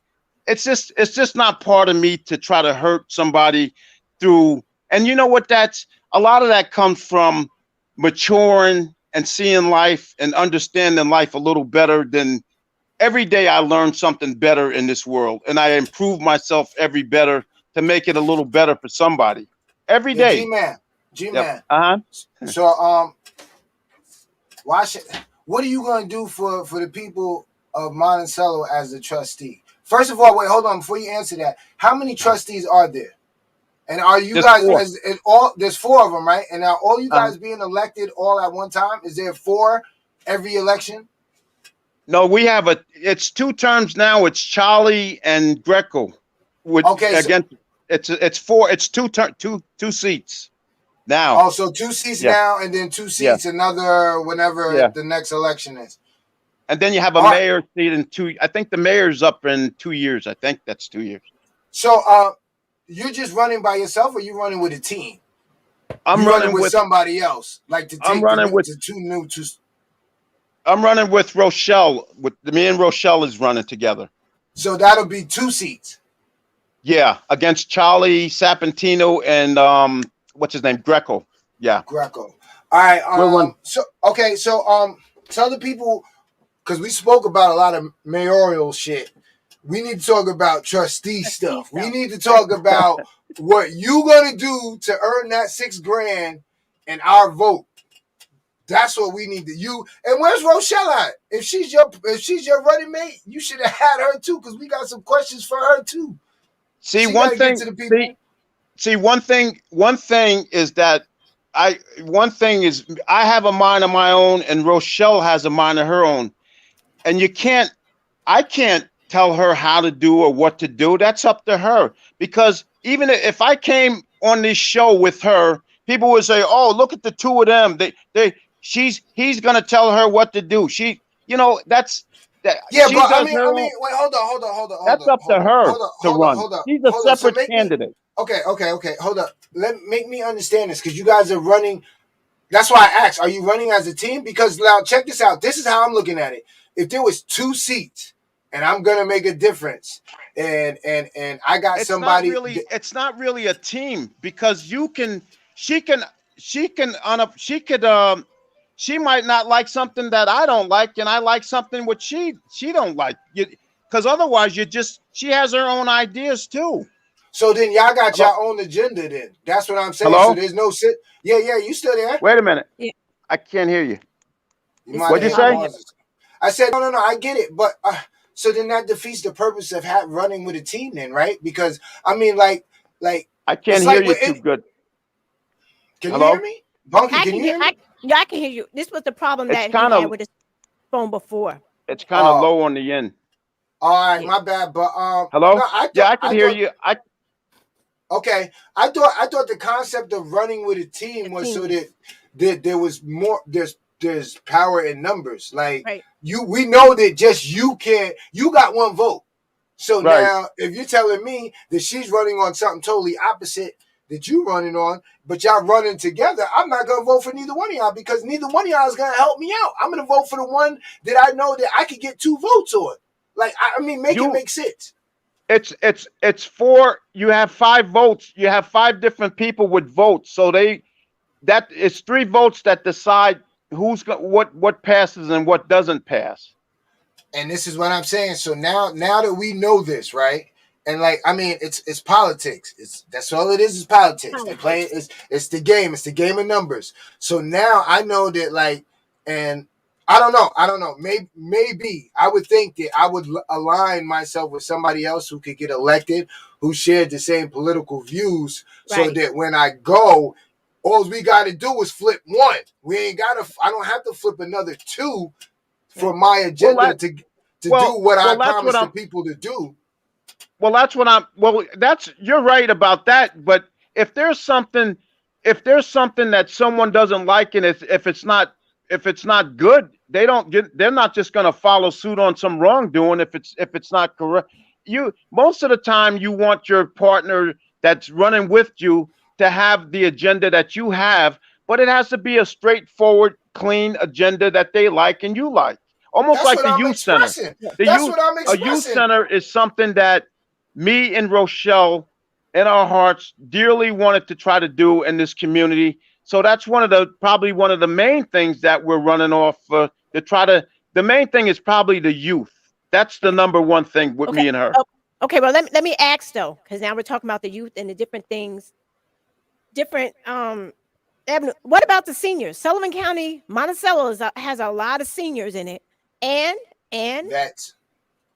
it's just not part of me to try to hurt somebody through. And you know what? A lot of that comes from maturing and seeing life and understanding life a little better. Than every day I learn something better in this world, and I improve myself every better to make it a little better for somebody every day. G-Man. Yep. So what are you going to do for the people of Monticello as a trustee? First of all, wait, hold on, before you answer that, how many trustees are there? And are you there's 4 of them, right? And are all you guys being elected all at one time? Is there 4 every election? No, we have it's 2 terms now. It's Charlie and Greco. It's 4. It's 2 seats now. Oh, so 2 seats now, and then 2 seats another whenever the next election is. And then you have a mayor seat in 2. I think the mayor's up in 2 years. I think that's 2 years. So, you're just running by yourself, or you running with a team? I'm running with somebody else, like to take I'm running with Rochelle. Me and Rochelle is running together. So that'll be 2 seats. Yeah, against Charlie Sapantino and what's his name, Greco. Yeah, Greco. All right. So tell the people, because we spoke about a lot of mayoral shit. We need to talk about trustee stuff. We need to talk about what you gonna do to earn that $6,000 and our vote. That's what we need to. And where's Rochelle at? If she's your running mate, you should have had her too, because we got some questions for her too. One thing is that I have a mind of my own, and Rochelle has a mind of her own, and I can't tell her how to do or what to do. That's up to her. Because even if I came on this show with her, people would say, "Oh, look at the 2 of them. He's gonna tell her what to do." That's that. Yeah, but I mean, wait, hold on. That's up to her to run. She's a separate candidate. Okay. Hold up. Make me understand this, because you guys are running. That's why I asked, are you running as a team? Because now check this out. This is how I'm looking at it. If there was 2 seats, and I'm going to make a difference, and I got It's somebody. It's not really a team because she could she might not like something that I don't like, and I like something which she don't like. Because otherwise, she has her own ideas too. So then y'all got Hello? your own agenda. Then that's what I'm saying. Hello? So there's no sit. Yeah, you still there? Wait a minute. Yeah. I can't hear you. You It's might What'd have you hit say? pauses. I said no. I get it, but so then that defeats the purpose of running with a team, then, right? Because I mean, like I can't it's hear like you too good. can you hear Hello? me, Bunky? I Can can you hear. hear me? Yeah, I can hear you. This was the problem It's that he kind had of with his phone before. Oh, low on the end. all right, Yeah. my bad. But no, Hello? Yeah, I can I hear thought you. okay. I thought the concept of running with a The team was so team. that there was more. There's power in numbers. Like Right. we know that just you can't. You got one vote. So Right. now, if you're telling me that she's running on something totally opposite that you running on, but y'all running together, I'm not gonna vote for neither one of y'all because neither one of y'all is gonna help me out. I'm gonna vote for the one that I know that I could get 2 votes on. Like I mean, make it You make sense. it's four. You have 5 votes. You have 5 different people with votes. So that it's 3 votes that decide what passes and what doesn't pass. And this is what I'm saying. So now that we know this, right? And like I mean, it's politics. That's all it is politics. They play it's the game. It's the game of numbers. So now I know that like, and I don't know. Maybe I would think that I would align myself with somebody else who could get elected, who shared the same political views, so Right. that when I go, all we got to do is flip one. We ain't got to. I don't have to flip another 2 for my agenda to do what I that's what promised the I'm. people to do. Well, that's what I'm. Well, you're right about that. But if there's something, that someone doesn't like, and if it's not good, they're not just going to follow suit on some wrongdoing if it's not correct. Most of the time you want your partner that's running with you to have the agenda that you have, but it has to be a straightforward, clean agenda that they like and you like. Almost That's like what the I'm youth center. expressing. The That's youth what I'm A youth expressing. center is something that me and Rochelle in our hearts dearly wanted to try to do in this community. So that's probably one of the main things that we're running off to try to. The main thing is probably the youth. That's the number one thing with Okay. me and her. Oh, okay. Well, let me ask though, because now we're talking about the youth and the different things, different avenue. What about the seniors? Sullivan County, Monticello has a lot of seniors in it, and That's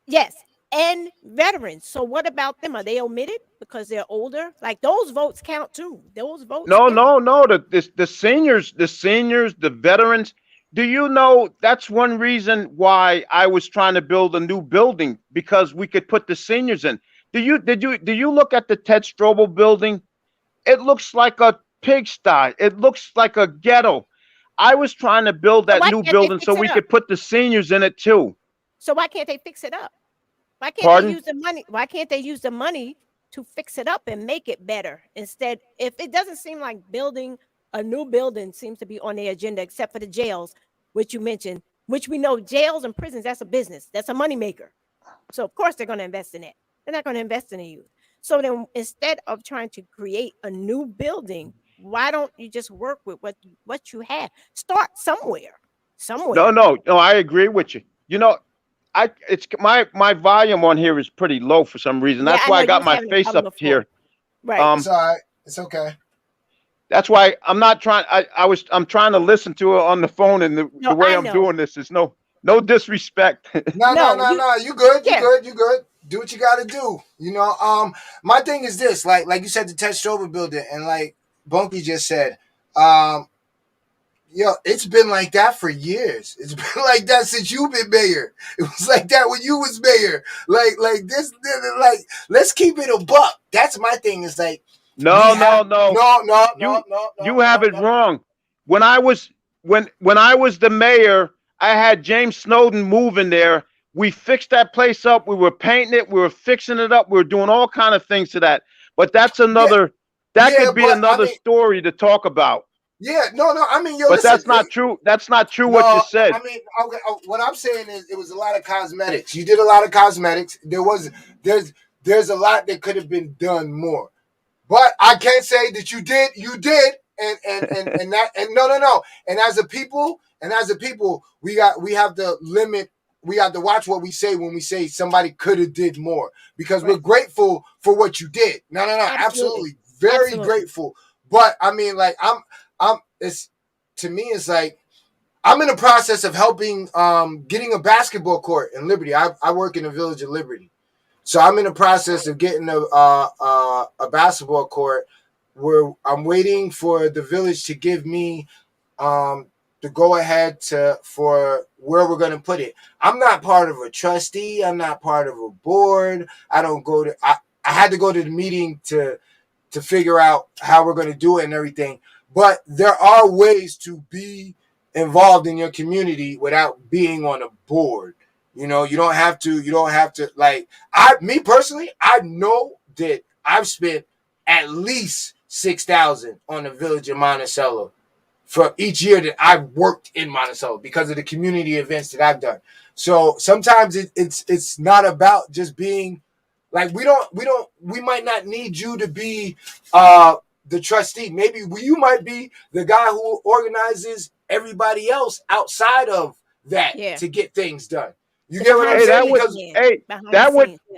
yes, and veterans. So what about them? Are they omitted because they're older? Like those votes count too. Those votes No, count. no. The seniors, the veterans. Do you know that's one reason why I was trying to build a new building, because we could put the seniors in. Do you look at the Ted Strobel building? It looks like a pigsty. It looks like a ghetto. I was trying to build So that why new can't they building so fix it we up? could put the seniors in it too. So why can't they fix it up? Why can't they Pardon? use the money? Why can't they use the money to fix it up and make it better? Instead, if it doesn't seem like building a new building seems to be on their agenda, except for the jails, which you mentioned, which we know jails and prisons, that's a business, that's a moneymaker. So of course they're going to invest in it. They're not going to invest in the youth. So then instead of trying to create a new building, why don't you just work with what you have? Start somewhere. No, Somewhere. no, no. I agree with you. It's my volume on here is pretty low for some reason. Yeah, That's I why know I you got was my having a face problem up before. here. Right. it's all right. It's okay. That's why I'm not trying. I'm trying to listen to it on the phone, and the No, way I I'm know. doing this is no disrespect. No. No, you You good. You yeah. good. You good. Do what you got to do. You know. My thing is this. Like you said, the Ted Strobel building, and like Bunky just said. Yo, it's been like that for years. It's been like that since you've been mayor. It was like that when you was mayor. Like this. Like let's keep it a buck. That's my thing. Is like we No, have no, no. You have it no. wrong. When I was when I was the mayor, I had James Snowden move in there. We fixed that place up. We were painting it. We were fixing it up. We were doing all kind of things to that. But that's Yeah, another. That yeah, could be but I another mean, story to talk about. yeah, no. I mean, yo, But listen. that's not true. That's not true what you No, said. I mean, okay. What I'm saying is, it was a lot of cosmetics. You did a lot of cosmetics. There's there's a lot that could have been done more. But I can't say that you did, and that, and no. And as a people, we have to limit, we have to watch what we say when we say somebody could have did more, because we're grateful for what you did. No, absolutely. Very grateful. But I mean, like, it's, to me, it's like, I'm in the process of helping, getting a basketball court in Liberty. I work in the Village of Liberty. So I'm in the process of getting a basketball court, where I'm waiting for the village to give me the go ahead for where we're going to put it. I'm not part of a trustee. I'm not part of a board. I don't go to. I had to go to the meeting to figure out how we're going to do it and everything. But there are ways to be involved in your community without being on a board. You know, you don't have to, like, me personally, I know that I've spent at least $6,000 on the village of Monticello for each year that I've worked in Monticello, because of the community events that I've done. So sometimes it's not about just being, like, we might not need you to be the trustee. Maybe you might be the guy who organizes everybody else outside of that to get things done. You get what I'm saying?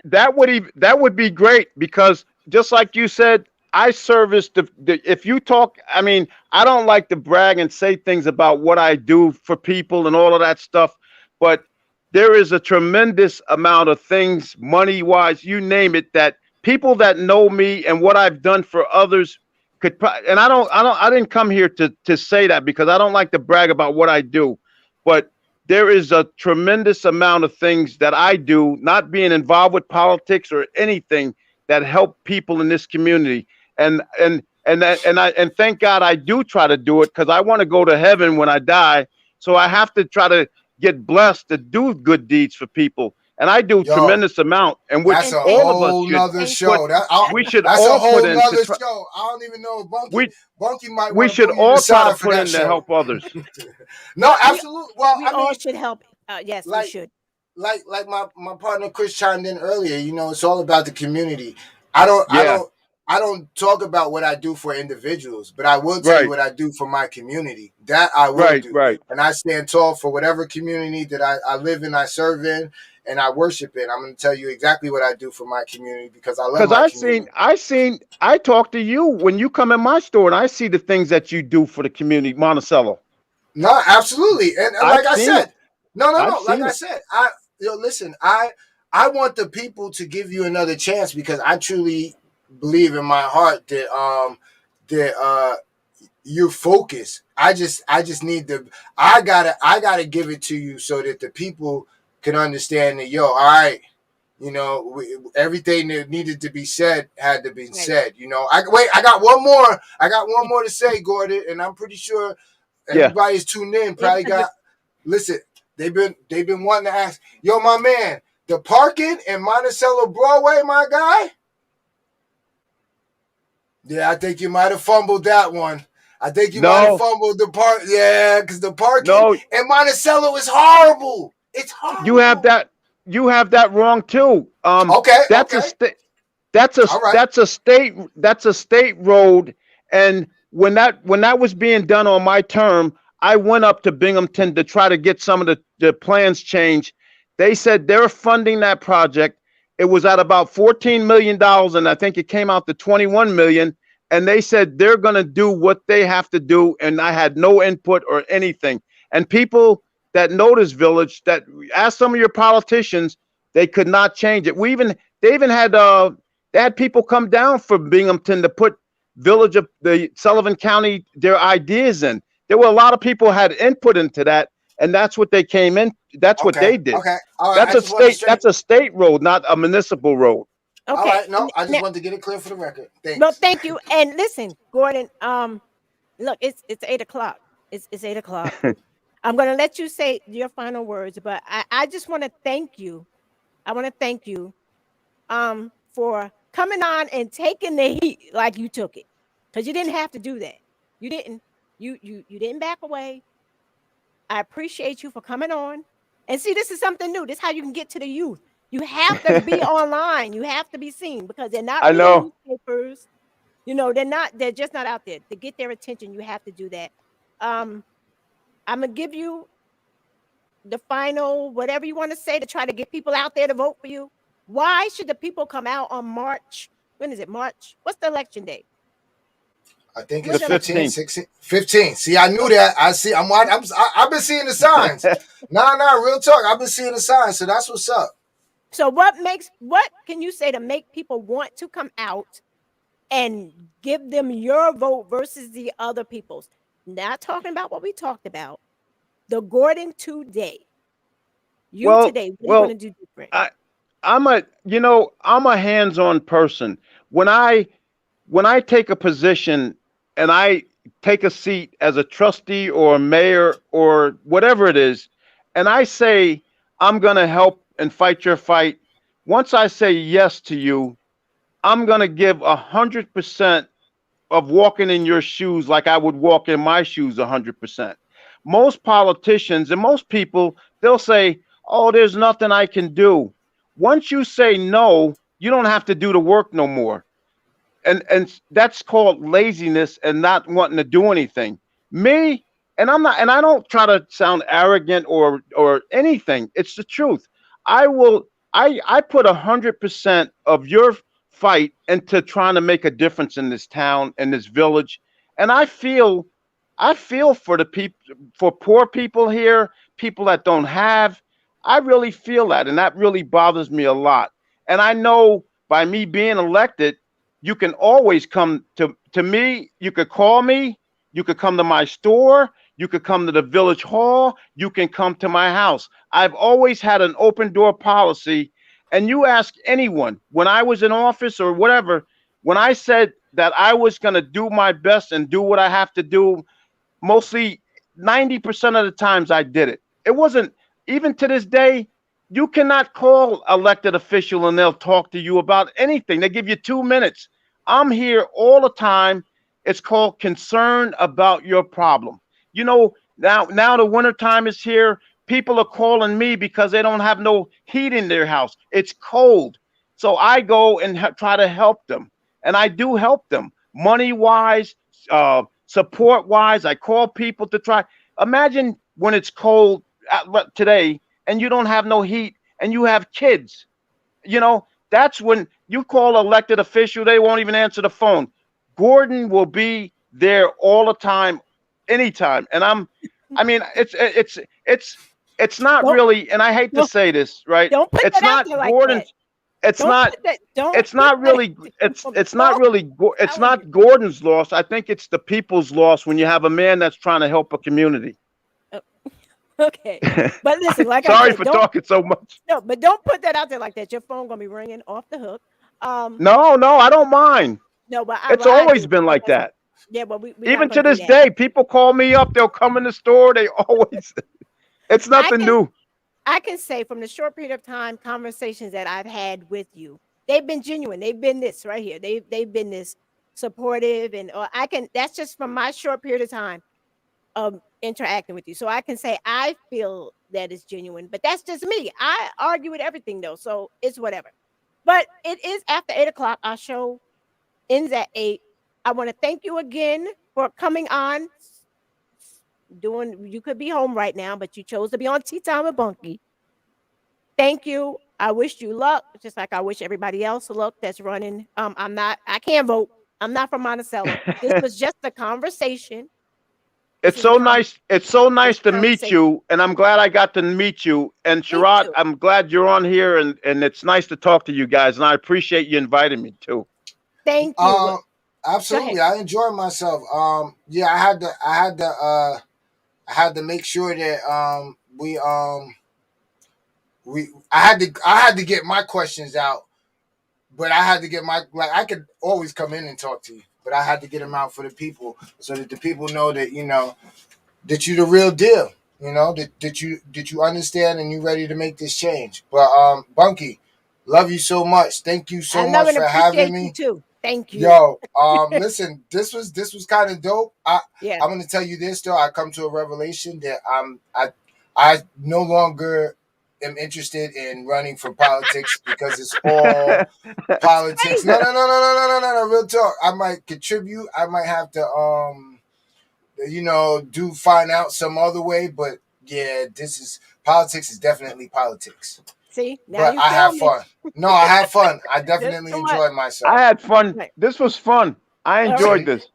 That would be great, because just like you said, I service if you talk, I mean, I don't like to brag and say things about what I do for people and all of that stuff, but there is a tremendous amount of things, money wise, you name it, that people that know me and what I've done for others could, and I didn't come here to say that, because I don't like to brag about what I do, but there is a tremendous amount of things that I do, not being involved with politics or anything, that help people in this community. And thank God I do try to do it, because I want to go to heaven when I die. So I have to try to get blessed to do good deeds for people. And I do tremendous amount, and which that's a all whole of us show. We should that's all a whole put in nother show. I don't even know if Bunky might we want to should put you all to try to for put that in to show. help others. No, absolutely. Well, we I mean, all should help. Yes, like, we should. Like my partner Chris chimed in earlier. You know, it's all about the community. I don't talk about what I do for individuals, but I will tell you what I do for my community. That I will do. And I stand tall for whatever community that I live in, I serve in, and I worship in. I'm going to tell you exactly what I do for my community, because I love my community. I talk to you when you come in my store, and I see the things that you do for the community, Monticello. No, absolutely. And like I said, no. Like I said, listen, I want the people to give you another chance, because I truly believe in my heart that you focus. I just need I gotta give it to you, so that the people can understand that, all right, you know, everything that needed to be said had to be said. You know, I got one more. I got one more to say, Gordon, and I'm pretty sure everybody's tuned in. Probably got. Listen, they've been wanting to ask, my man, the parking in Monticello Broadway, my guy. Yeah, I think you might have fumbled that one. I think you might have fumbled the park. Yeah, because the parking in Monticello is horrible. It's horrible. You have that wrong too. That's a state road. And when that was being done on my term, I went up to Binghamton to try to get some of the plans changed. They said they're funding that project. It was at about $14 million, and I think it came out to $21 million. And they said they're going to do what they have to do, and I had no input or anything. And people that know this village, that ask some of your politicians, they could not change it. They even had people come down from Binghamton to put village of the Sullivan County their ideas in. There were a lot of people had input into that, and that's what they came in. That's what they did. Okay. All right. That's a state road, not a municipal road. Okay. All right. No, I just wanted to get it clear for the record. Thanks. No, thank you. And listen, Gordon. Look, it's 8:00. It's 8:00. I'm going to let you say your final words, but I just want to thank you. I want to thank you for coming on and taking the heat like you took it, because you didn't have to do that. You didn't. You didn't back away. I appreciate you for coming on. And see, this is something new. This is how you can get to the youth. You have to be online. You have to be seen because they're not I reading know. newspapers. You know, they're just not out there. To get their attention, you have to do that. Um, I'm gonna give you the final, whatever you want to say to try to get people out there to vote for you. Why should the people come out on March? When is it? March? What's the election day? I think The it's What's the election 15, 15th. 16, 15. See, I knew day? that. I see. I've been seeing the signs. Nah, real talk. I've been seeing the signs. So that's what's up. So what can you say to make people want to come out and give them your vote versus the other people's? Not talking about what we talked about. The Gordon today. You Well, today, what are you going well, to do different? I I'm a hands-on person. When I take a position and I take a seat as a trustee or a mayor or whatever it is, and I say I'm going to help and fight your fight, once I say yes to you, I'm going to give 100% of walking in your shoes like I would walk in my shoes 100%. Most politicians and most people, they'll say, "Oh, there's nothing I can do." Once you say no, you don't have to do the work no more, and that's called laziness and not wanting to do anything. Me, and I'm not, and I don't try to sound arrogant or anything. It's the truth. I will. I put 100% of your fight into trying to make a difference in this town and this village, and I feel for the people, for poor people here, people that don't have. I really feel that, and that really bothers me a lot. And I know by me being elected, you can always come to me. You could call me. You could come to my store. You could come to the village hall. You can come to my house. I've always had an open door policy. And you ask anyone when I was in office or whatever, when I said that I was going to do my best and do what I have to do, mostly 90% of the times I did it. It wasn't, even to this day, you cannot call elected official and they'll talk to you about anything. They give you 2 minutes. I'm here all the time. It's called concern about your problem. Now the winter time is here. People are calling me because they don't have no heat in their house. It's cold. So I go and try to help them. And I do help them money wise, support wise. I call people to try. Imagine when it's cold today and you don't have no heat and you have kids. That's when you call elected official, they won't even answer the phone. Gordon will be there all the time, anytime. And I mean, it's not Don't really, and I hate to don't say this, right? don't put It's that out not there like that. Gordon's. It's Don't not put that. Don't it's put not that. really Don't it's not really it's telling you. not Gordon's loss. I think it's the people's loss when you have a man that's trying to help a community. Uh, Okay, but listen, like I Sorry said, for don't talking so much. no, but don't put that out there like that. Your phone gonna be ringing off the hook. Um, No, I don't mind. no, but It's I always do been like because that. yeah, but we're not Even gonna to do this that. day, people call me up, they'll come in the store, they always it's I nothing can new. I can say from the short period of time conversations that I've had with you, they've been genuine. They've been this right here. They've been this supportive, and I can. That's just from my short period of time of interacting with you. So I can say I feel that it's genuine, but that's just me. I argue with everything though, so it's whatever. But it is after 8 o'clock. Our show ends at 8. I want to thank you again for coming on. Doing you could be home right now, but you chose to be on Tea Time with Bunky. Thank you. I wish you luck, just like I wish everybody else luck that's running. I can't vote. I'm not from Monticello. This was just a conversation. This It's was a so nice. It's so nice just a to meet conversation. you, and I'm glad I got to meet you. And Me Sherrod, too. I'm glad you're on here, and it's nice to talk to you guys. And I appreciate you inviting me too. Thank you. Um, Go ahead. Absolutely. I enjoyed myself. Yeah, I had to make sure that I had to get my questions out, but I had to get my, like, I could always come in and talk to you, but I had to get them out for the people so that the people know that that you the real deal. That you understand and you ready to make this change. But Bunky, love you so much. Thank you I so love much and for having appreciate you me. too. Thank you. Yo, listen, this was kind of dope. Yeah. I'm gonna tell you this though. I come to a revelation that I no longer am interested in running for politics because it's all politics. No, no, no, no, no, no, no, no, no. Real talk. I might contribute. I might have to, do find out some other way. But yeah, politics is definitely politics. See, now But you I feel have me. fun. No, I have fun. I Just definitely too much. enjoyed myself. I had fun. Right. This was fun. I All enjoyed right. this.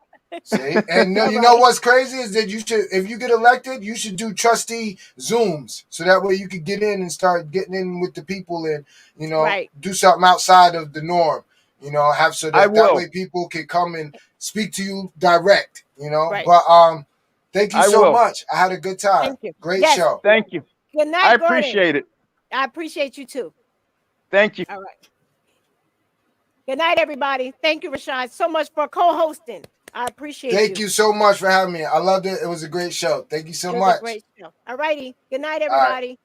See, and you All know right. what's crazy is that you should, if you get elected, you should do trustee Zooms, so that way you could get in and start getting in with the people, and Right. do something outside of the norm. Have so I that will. way people can come and speak to you direct. Right. But thank you I so will. much. I had a good time. Thank you. Great Yes. show. Thank you. Good I night, Gordon. appreciate it. I appreciate you too. Thank you. All right. Good night, everybody. Thank you, Rashad, so much for co-hosting. I appreciate you. Thank you so much for having me. I loved it. It was a great show. Thank you so It was much. a great show. All righty. Good night, All right. everybody.